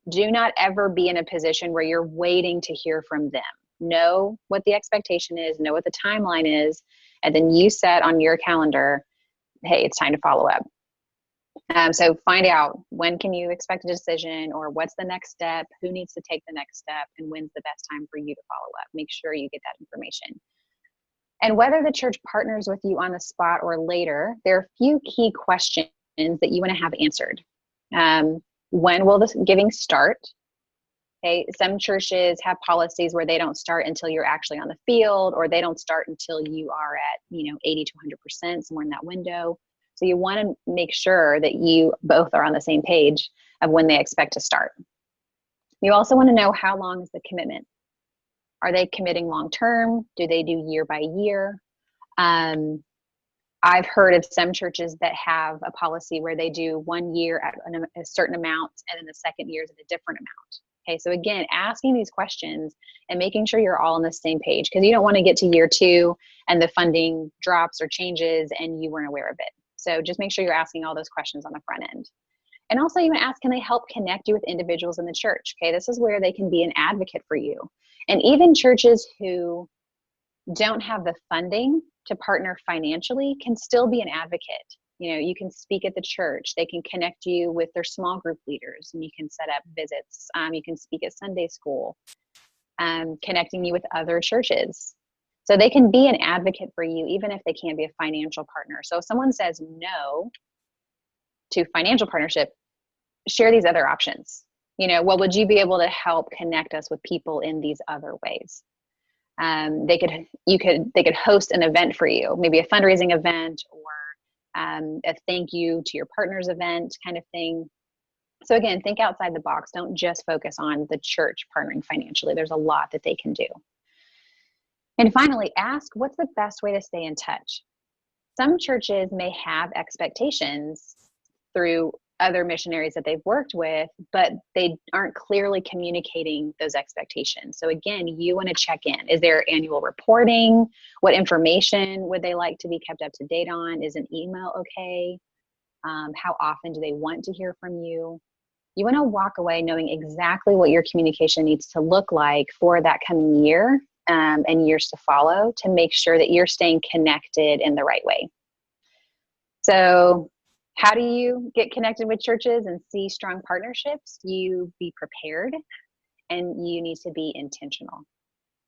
Do not ever be in a position where you're waiting to hear from them. Know what the expectation is, know what the timeline is, and then you set on your calendar, hey, it's time to follow up. So find out, when can you expect a decision, or what's the next step, who needs to take the next step, and when's the best time for you to follow up. Make sure you get that information. And whether the church partners with you on the spot or later, there are a few key questions that you want to have answered. When will the giving start? Okay, some churches have policies where they don't start until you're actually on the field, or they don't start until you are at 80 to 100%, somewhere in that window. So you want to make sure that you both are on the same page of when they expect to start. You also want to know, how long is the commitment? Are they committing long term? Do they do year by year? I've heard of some churches that have a policy where they do 1 year at a certain amount, and then the second year is at a different amount. Okay, so again, asking these questions and making sure you're all on the same page, because you don't want to get to year 2 and the funding drops or changes and you weren't aware of it. So just make sure you're asking all those questions on the front end. And also, you want to ask, can they help connect you with individuals in the church? Okay, this is where they can be an advocate for you. And even churches who don't have the funding to partner financially can still be an advocate. You can speak at the church. They can connect you with their small group leaders, and you can set up visits. You can speak at Sunday school, connecting you with other churches. So they can be an advocate for you, even if they can't be a financial partner. So if someone says no, to financial partnership, share these other options. What would you be able to help connect us with people in these other ways? They could host an event for you, maybe a fundraising event or a thank you to your partners event kind of thing. So again, think outside the box. Don't just focus on the church partnering financially. There's a lot that they can do. And finally, ask, what's the best way to stay in touch? Some churches may have expectations through other missionaries that they've worked with, but they aren't clearly communicating those expectations. So again, you want to check in. Is there annual reporting? What information would they like to be kept up to date on? Is an email okay? How often do they want to hear from you? You want to walk away knowing exactly what your communication needs to look like for that coming year and years to follow, to make sure that you're staying connected in the right way. So how do you get connected with churches and see strong partnerships? You be prepared, and you need to be intentional.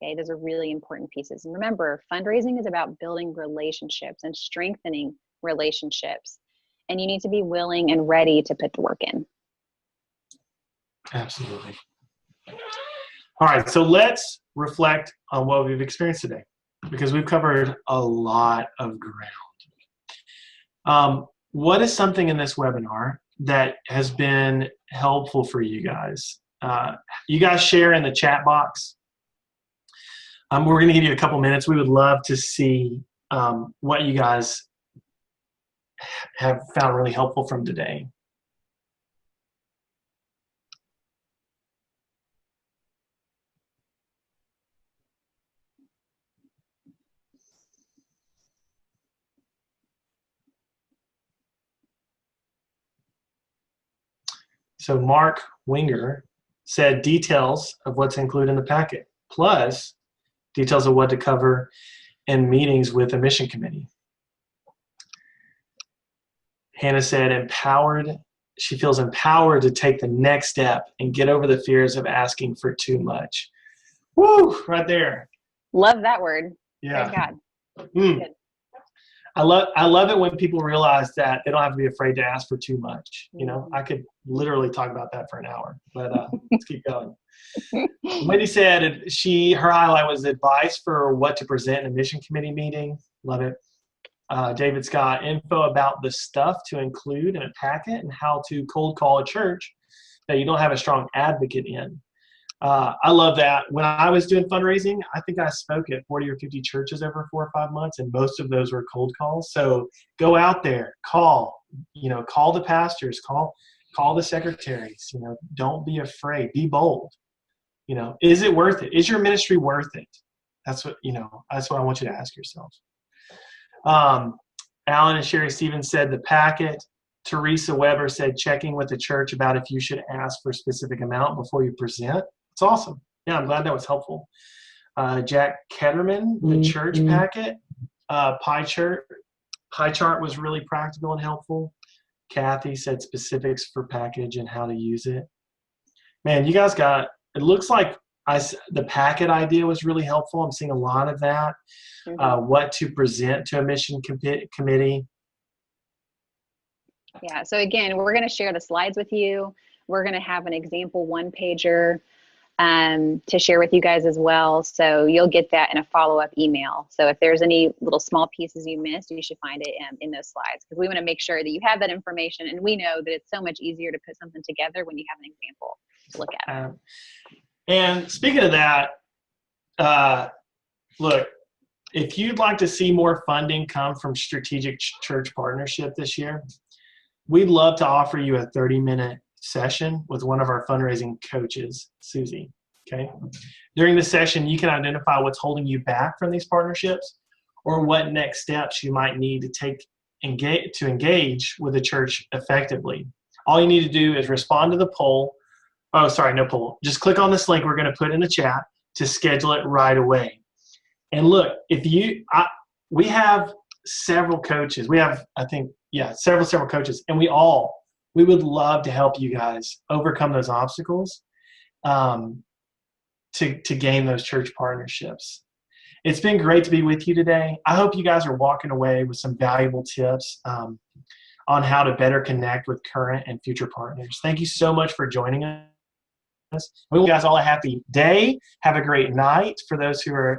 Okay, those are really important pieces. And remember, fundraising is about building relationships and strengthening relationships. And you need to be willing and ready to put the work in. Absolutely. All right, so let's reflect on what we've experienced today, because we've covered a lot of ground. What is something in this webinar that has been helpful for you guys? You guys share in the chat box. We're going to give you a couple minutes. We would love to see what you guys have found really helpful from today. So Mark Winger said details of what's included in the packet, plus details of what to cover in meetings with a mission committee. Hannah said empowered. She feels empowered to take the next step and get over the fears of asking for too much. Woo, right there. Love that word. Yeah. Praise God. Good. I love it when people realize that they don't have to be afraid to ask for too much. I could literally talk about that for an hour, but let's keep going. Wendy said her highlight was advice for what to present in a mission committee meeting. Love it. David Scott, info about the stuff to include in a packet and how to cold call a church that you don't have a strong advocate in. I love that. When I was doing fundraising, I think I spoke at 40 or 50 churches over 4 or 5 months, and most of those were cold calls. So go out there, call the pastors, call the secretaries, don't be afraid, be bold. Is it worth it? Is your ministry worth it? That's what I want you to ask yourself. Alan and Sherry Stevens said the packet. Teresa Weber said checking with the church about if you should ask for a specific amount before you present. It's awesome. Yeah, I'm glad that was helpful. Jack Ketterman, the church packet. Pie chart was really practical and helpful. Kathy said specifics for package and how to use it. Man, you guys it looks like the packet idea was really helpful. I'm seeing a lot of that. What to present to a mission committee. Yeah, so again, we're going to share the slides with you. We're going to have an example one-pager to share with you guys as well. So you'll get that in a follow-up email. So if there's any little small pieces you missed, you should find it in those slides, because we want to make sure that you have that information. And we know that it's so much easier to put something together when you have an example to look at. And speaking of that, look, if you'd like to see more funding come from strategic church partnership this year, we'd love to offer you a 30-minute session with one of our fundraising coaches, Susie. Okay. During the session, you can identify what's holding you back from these partnerships, or what next steps you might need to take to engage with the church effectively. All you need to do is respond to the poll. Oh, sorry, no poll. Just click on this link we're going to put in the chat to schedule it right away. And look, we have several coaches. We have, several coaches, and we would love to help you guys overcome those obstacles to gain those church partnerships. It's been great to be with you today. I hope you guys are walking away with some valuable tips. on how to better connect with current and future partners. Thank you so much for joining us. We wish you guys all a happy day. Have a great night for those who are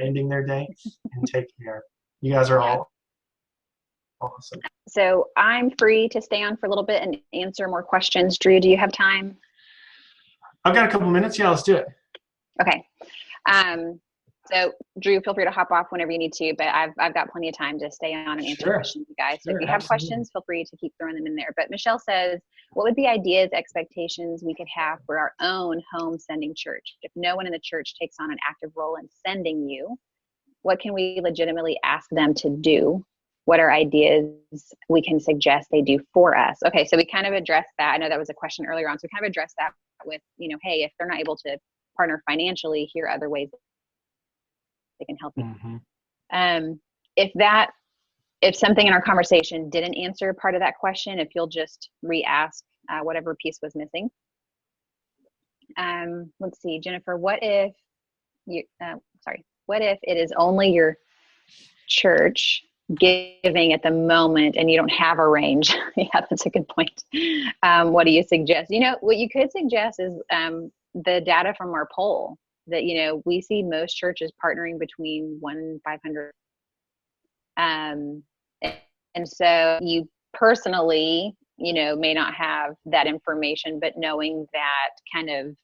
ending their day, and take care. You guys are all awesome. So I'm free to stay on for a little bit and answer more questions. Drew, do you have time? I've got a couple minutes. Yeah, let's do it. Okay. So Drew, feel free to hop off whenever you need to, but I've got plenty of time to stay on and answer questions, you guys. So if you have questions, feel free to keep throwing them in there. But Michelle says, what would be ideas, expectations we could have for our own home sending church? If no one in the church takes on an active role in sending you, what can we legitimately ask them to do? What are ideas we can suggest they do for us? Okay, so we kind of addressed that. I know that was a question earlier on. So we kind of addressed that with, hey, if they're not able to partner financially, here are other ways they can help you. Mm-hmm. If something in our conversation didn't answer part of that question, if you'll just re-ask whatever piece was missing. Let's see, Jennifer, what if it is only your church giving at the moment and you don't have a range? Yeah, that's a good point. What do you suggest? What you could suggest is the data from our poll that, we see most churches partnering between 1 and 500. And so you personally, may not have that information, but knowing that kind of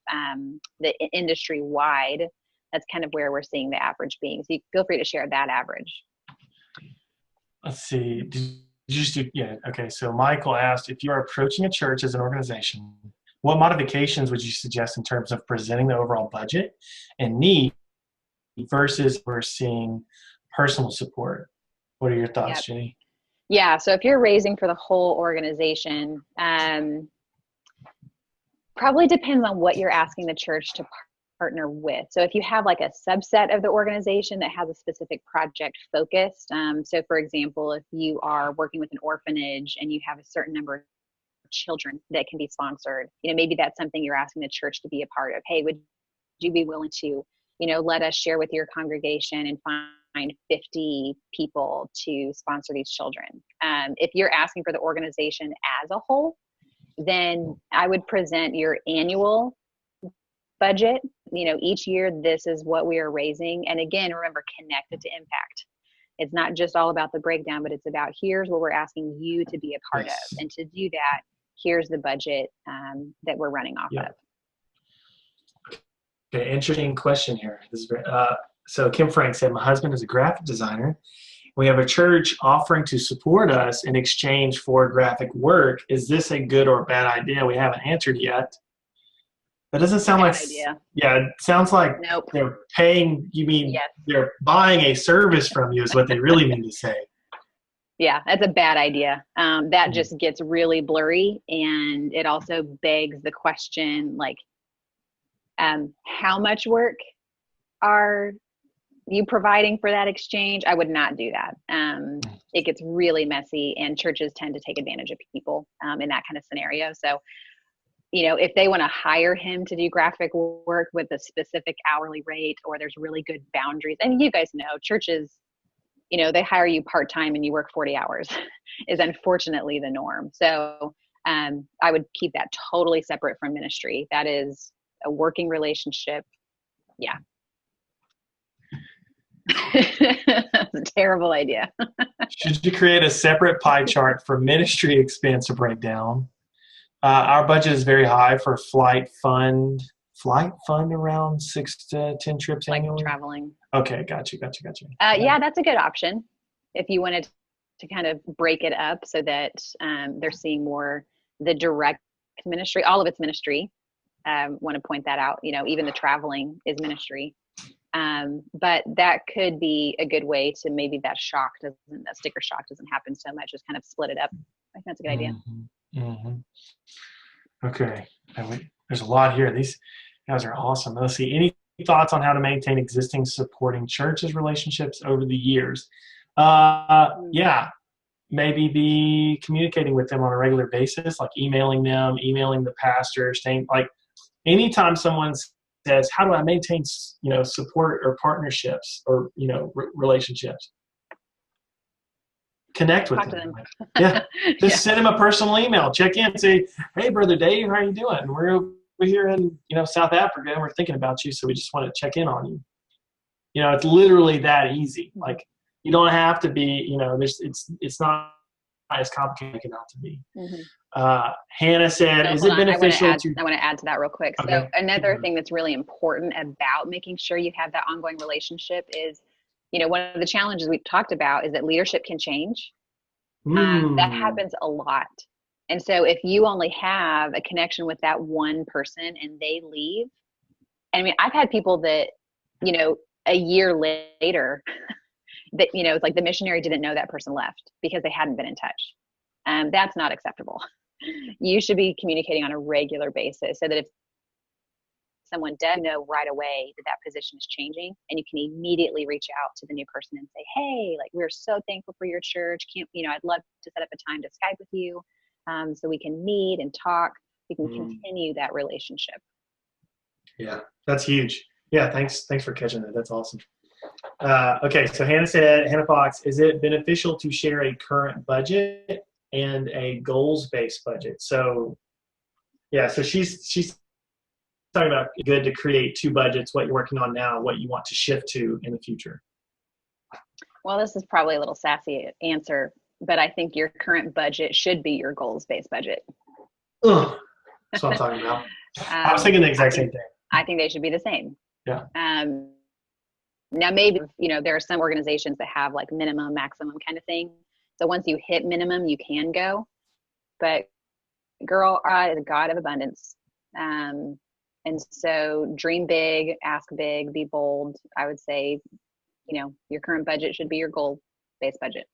the industry wide, that's kind of where we're seeing the average being. So you feel free to share that average. Let's see. Okay. So Michael asked, if you are approaching a church as an organization, what modifications would you suggest in terms of presenting the overall budget and need versus we're seeing personal support? What are your thoughts, Jenny? Yeah. So if you're raising for the whole organization, probably depends on what you're asking the church to partner with. So if you have like a subset of the organization that has a specific project focused, so for example, if you are working with an orphanage and you have a certain number of children that can be sponsored, maybe that's something you're asking the church to be a part of. Hey, would you be willing to, let us share with your congregation and find 50 people to sponsor these children? If you're asking for the organization as a whole, then I would present your annual budget. Each year, this is what we are raising. And again, remember, connected to impact. It's not just all about the breakdown, but it's about here's what we're asking you to be a part of. And to do that, here's the budget that we're running off of. Okay, interesting question here. This is so Kim Frank said, my husband is a graphic designer. We have a church offering to support us in exchange for graphic work. Is this a good or bad idea? We haven't answered yet. That doesn't sound like idea. Yeah, it sounds like nope. They're paying, you mean they're buying a service from you is what they really mean to say. Yeah, that's a bad idea. That just gets really blurry, and it also begs the question, like, how much work are you providing for that exchange? I would not do that. It gets really messy, and churches tend to take advantage of people in that kind of scenario. So, if they want to hire him to do graphic work with a specific hourly rate, or there's really good boundaries, and you guys know churches, they hire you part-time and you work 40 hours is unfortunately the norm. So I would keep that totally separate from ministry. That is a working relationship. Yeah. That's a terrible idea. Should you create a separate pie chart for ministry expense breakdown? Our budget is very high for flight fund around 6 to 10 trips annually. Traveling. Okay, got you. Yeah, that's a good option. If you wanted to kind of break it up so that they're seeing more the direct ministry, all of it's ministry. Want to point that out. Even the traveling is ministry. But that could be a good way to maybe that sticker shock doesn't happen so much. Just kind of split it up. I think that's a good idea. Okay. There's a lot here. These guys are awesome. Let's see. Any thoughts on how to maintain existing supporting churches relationships over the years? Yeah. Maybe be communicating with them on a regular basis, like emailing them, emailing the pastor, saying like anytime someone says, how do I maintain, support or partnerships or, relationships? connect with Talk to them. them. Yeah, just Yeah. send them a personal email, check in, say, hey, Brother Dave, how are you doing? We're here in South Africa, and we're thinking about you, so we just want to check in on you. It's literally that easy. Like, you don't have to be, it's not as complicated out to be. Mm-hmm. Hannah said, So is hold it on, beneficial I want to add to that real quick. Okay. So another thing that's really important about making sure you have that ongoing relationship is, one of the challenges we've talked about is that leadership can change. That happens a lot. And so if you only have a connection with that one person and they leave, I mean, I've had people that, a year later that, it's like the missionary didn't know that person left because they hadn't been in touch. That's not acceptable. You should be communicating on a regular basis so that if someone does know right away that that position is changing, and you can immediately reach out to the new person and say, hey, like, we're so thankful for your church. I'd love to set up a time to Skype with you so we can meet and talk. We can continue that relationship. Yeah, that's huge. Yeah, thanks for catching that. That's awesome. Okay, so Hannah Fox, is it beneficial to share a current budget and a goals-based budget? So, yeah, so she's talking about good to create two budgets, what you're working on now, what you want to shift to in the future. Well, this is probably a little sassy answer, but I think your current budget should be your goals-based budget. That's what I'm talking about. I was thinking the exact same thing. I think they should be the same. Yeah. Now, maybe, there are some organizations that have like minimum, maximum kind of thing. So once you hit minimum, you can go. But girl, God is a God of abundance. And so dream big, ask big, be bold. I would say, your current budget should be your goal-based budget.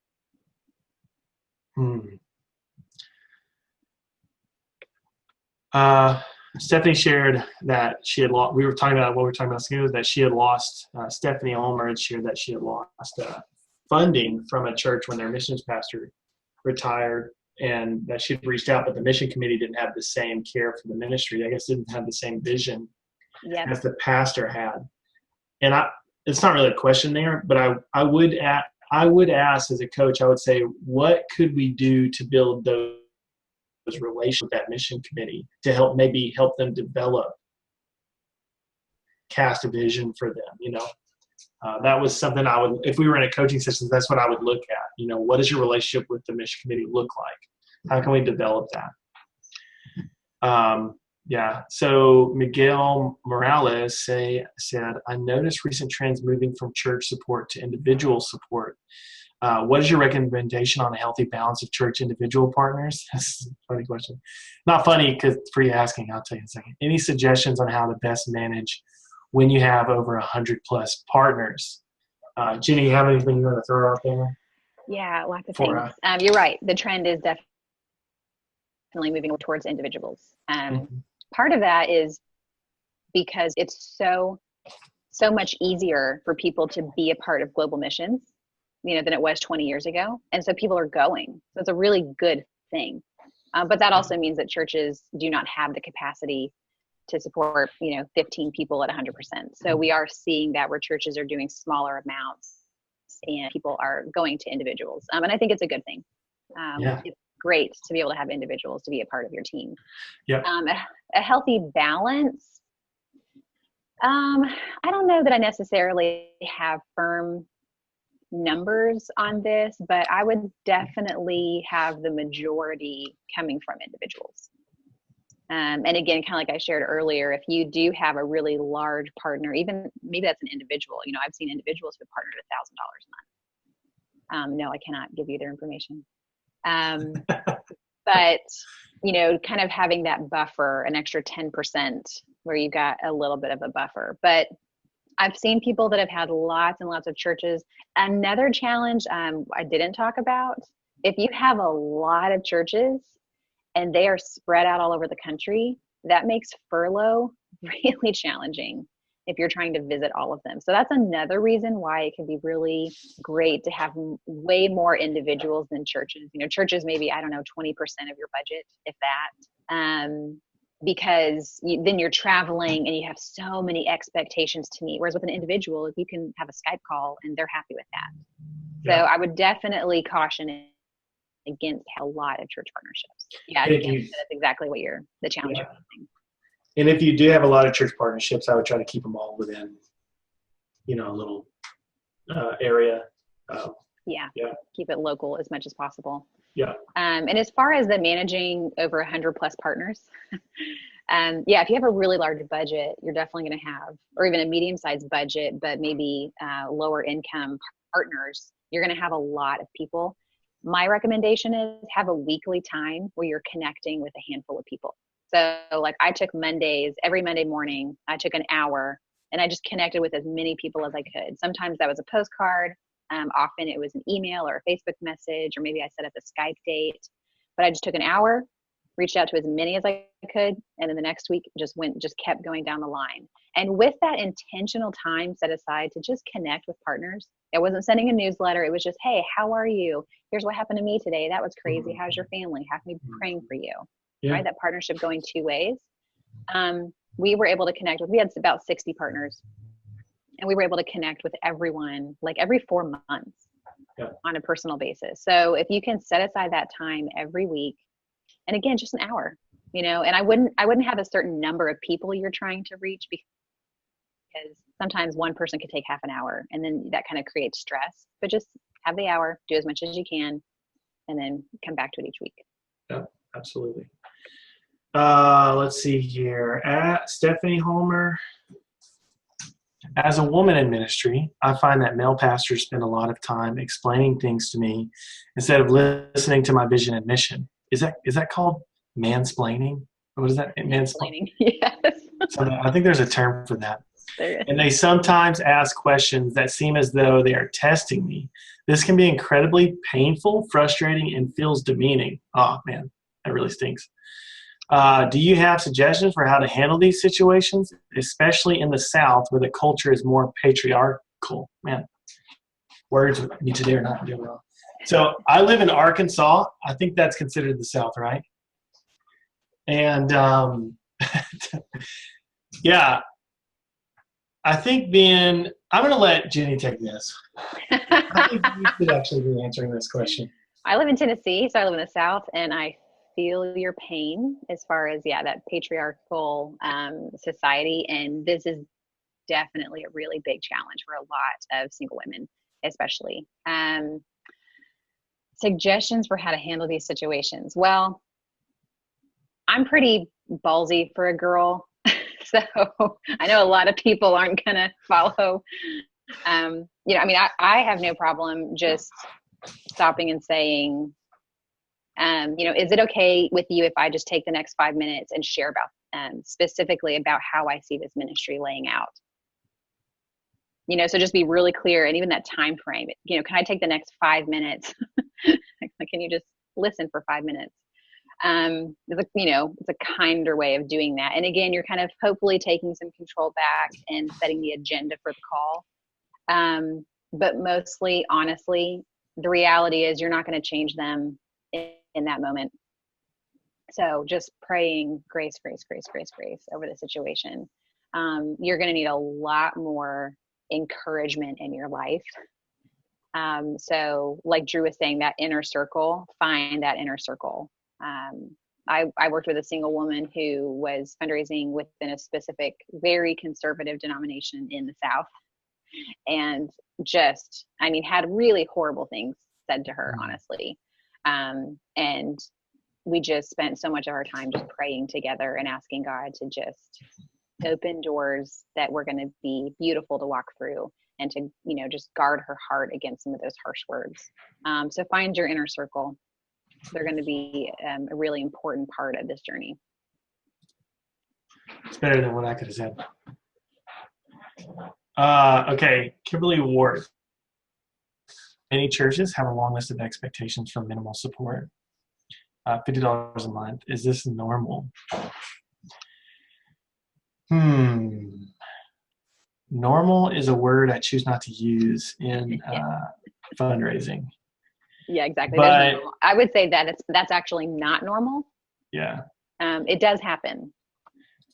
Stephanie shared that she had lost. We were talking about that she had lost. Stephanie Ulmer had shared that she had lost funding from a church when their missions pastor retired, and that she'd reached out, but the mission committee didn't have the same care for the ministry. I guess didn't have the same vision as the pastor had. And it's not really a question there, but I would ask as a coach, I would say, what could we do to build those relations with that mission committee to help them develop, cast a vision for them. That was something I would, if we were in a coaching session, that's what I would look at. What does your relationship with the mission committee look like? How can we develop that? So Miguel Morales said, I noticed recent trends moving from church support to individual support. What is your recommendation on a healthy balance of church individual partners? That's a funny question. Not funny because for you asking, I'll tell you in a second. Any suggestions on how to best manage when you have over 100+ partners? Jenny, you have anything you want to throw out there? Yeah, lots of things. You're right. The trend is definitely moving towards individuals. Part of that is because it's so much easier for people to be a part of global missions, than it was 20 years ago. And so people are going. So it's a really good thing. But that also means that churches do not have the capacity to support, 15 people at 100%. So we are seeing that where churches are doing smaller amounts and people are going to individuals. And I think it's a good thing. It's great to be able to have individuals to be a part of your team. Yeah. A healthy balance. I don't know that I necessarily have firm numbers on this, but I would definitely have the majority coming from individuals. And again, kind of like I shared earlier, if you do have a really large partner, even maybe that's an individual, I've seen individuals who partnered $1,000 a month. No, I cannot give you their information. But, kind of having that buffer, an extra 10% where you got a little bit of a buffer. But I've seen people that have had lots and lots of churches. Another challenge I didn't talk about, if you have a lot of churches and they are spread out all over the country, that makes furlough really challenging if you're trying to visit all of them. So that's another reason why it can be really great to have way more individuals than churches. Churches maybe, 20% of your budget, if that. Because then you're traveling and you have so many expectations to meet. Whereas with an individual, you can have a Skype call and they're happy with that. So I would definitely caution against a lot of church partnerships. Yeah, If again, you- that's exactly what the challenge Yeah. you're facing. And if you do have a lot of church partnerships, I would try to keep them all within, a little area. Yeah. Yeah. Keep it local as much as possible. Yeah. And as far as the managing over 100 plus partners, if you have a really large budget, you're definitely going to have, or even a medium-sized budget, but maybe lower income partners, you're going to have a lot of people. My recommendation is have a weekly time where you're connecting with a handful of people. So like I took Mondays, every Monday morning, I took an hour and I just connected with as many people as I could. Sometimes that was a postcard. Often it was an email or a Facebook message, or maybe I set up a Skype date, but I just took an hour, reached out to as many as I could. And then the next week just kept going down the line. And with that intentional time set aside to just connect with partners, I wasn't sending a newsletter. It was just, hey, how are you? Here's what happened to me today. That was crazy. How's your family? Have me praying for you. Yeah. Right? That partnership going two ways. We were able to connect we had about 60 partners, and we were able to connect with everyone like every 4 months on a personal basis. So if you can set aside that time every week, and again, just an hour, and I wouldn't have a certain number of people you're trying to reach, because sometimes one person could take half an hour, and then that kind of creates stress. But just have the hour, do as much as you can, and then come back to it each week. Yeah, absolutely. Let's see here. Stephanie Homer. As a woman in ministry, I find that male pastors spend a lot of time explaining things to me instead of listening to my vision and mission. Is that called mansplaining? What is that? Mansplaining. Yes. So I think there's a term for that. There is. And they sometimes ask questions that seem as though they are testing me. This can be incredibly painful, frustrating, and feels demeaning. Oh, man, that really stinks. Do you have suggestions for how to handle these situations, especially in the South where the culture is more patriarchal? Man, words with me today are not doing well. So I live in Arkansas. I think that's considered the South, right? And yeah, I think I'm going to let Jenny take this. I think you should actually be answering this question. I live in Tennessee, so I live in the South, and I feel your pain as far as, that patriarchal society. And this is definitely a really big challenge for a lot of single women, especially. Suggestions for how to handle these situations. Well, I'm pretty ballsy for a girl. So I know a lot of people aren't going to follow. I have no problem just stopping and saying, is it okay with you if I just take the next 5 minutes and share about specifically about how I see this ministry laying out? So just be really clear, and even that time frame. Can I take the next 5 minutes? Can you just listen for 5 minutes? It's a kinder way of doing that. And again, you're kind of hopefully taking some control back and setting the agenda for the call. But mostly, honestly, the reality is you're not going to change them in that moment. So just praying grace over the situation. You're going to need a lot more encouragement in your life. So like Drew was saying, that inner circle, find that inner circle. I worked with a single woman who was fundraising within a specific, very conservative denomination in the South, and had really horrible things said to her, honestly. And we just spent so much of our time just praying together and asking God to just open doors that were going to be beautiful to walk through, and to, just guard her heart against some of those harsh words. So find your inner circle. They're going to be a really important part of this journey. It's better than what I could have said. Okay, Kimberly Ward. Many churches have a long list of expectations for minimal support. $50 a month. Is this normal? Normal is a word I choose not to use in fundraising. Yeah, exactly. But I would say that that's actually not normal. Yeah. It does happen.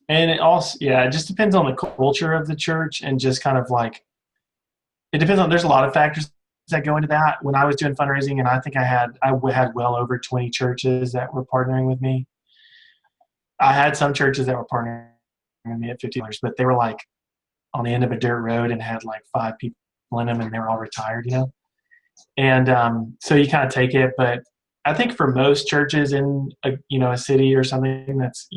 And it also, it just depends on the culture of the church, and just kind of like, it depends on, there's a lot of factors that go into that. When I was doing fundraising, and I think I had well over 20 churches that were partnering with me. I had some churches that were partnering with me at $50, but they were like on the end of a dirt road and had like 5 people in them, and they were all retired, And so you kind of take it, but I think for most churches in a city or something that's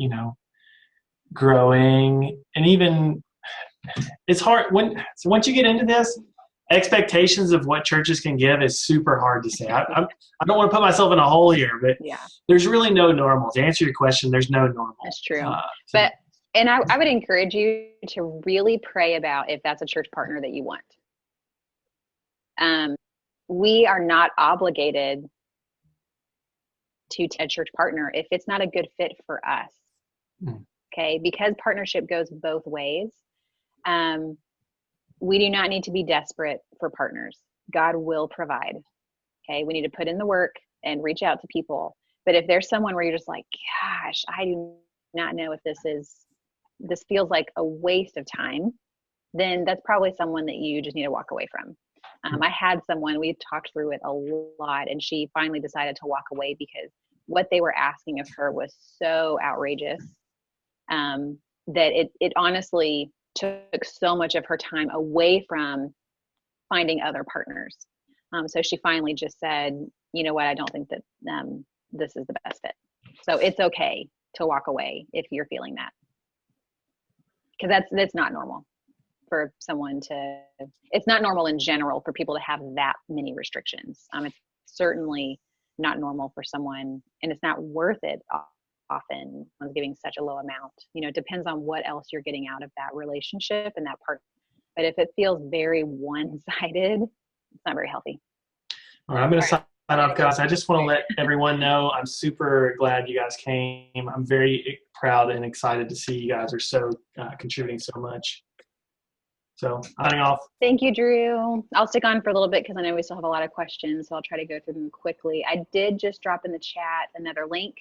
growing, and even it's hard once you get into this. Expectations of what churches can give is super hard to say. I don't want to put myself in a hole here, but there's really no normal. To answer your question, there's no normal. That's true. And I would encourage you to really pray about if that's a church partner that you want. We are not obligated to a church partner if it's not a good fit for us. Okay, because partnership goes both ways. We do not need to be desperate for partners. God will provide. Okay, we need to put in the work and reach out to people. But if there's someone where you're just like, gosh, I do not know if this feels like a waste of time, then that's probably someone that you just need to walk away from. I had someone, we talked through it a lot, and she finally decided to walk away because what they were asking of her was so outrageous that it honestly took so much of her time away from finding other partners. So she finally just said, you know what, I don't think that this is the best fit. So it's okay to walk away if you're feeling that. Because that's not normal for someone it's not normal in general for people to have that many restrictions. It's certainly not normal for someone, and it's not worth it often when giving such a low amount. It depends on what else you're getting out of that relationship and that part. But if it feels very one-sided, it's not very healthy. All right, I'm going to sign off, guys. I just want to let everyone know I'm super glad you guys came. I'm very proud and excited to see you guys are so contributing so much. So signing off. Thank you, Drew. I'll stick on for a little bit because I know we still have a lot of questions, so I'll try to go through them quickly. I did just drop in the chat another link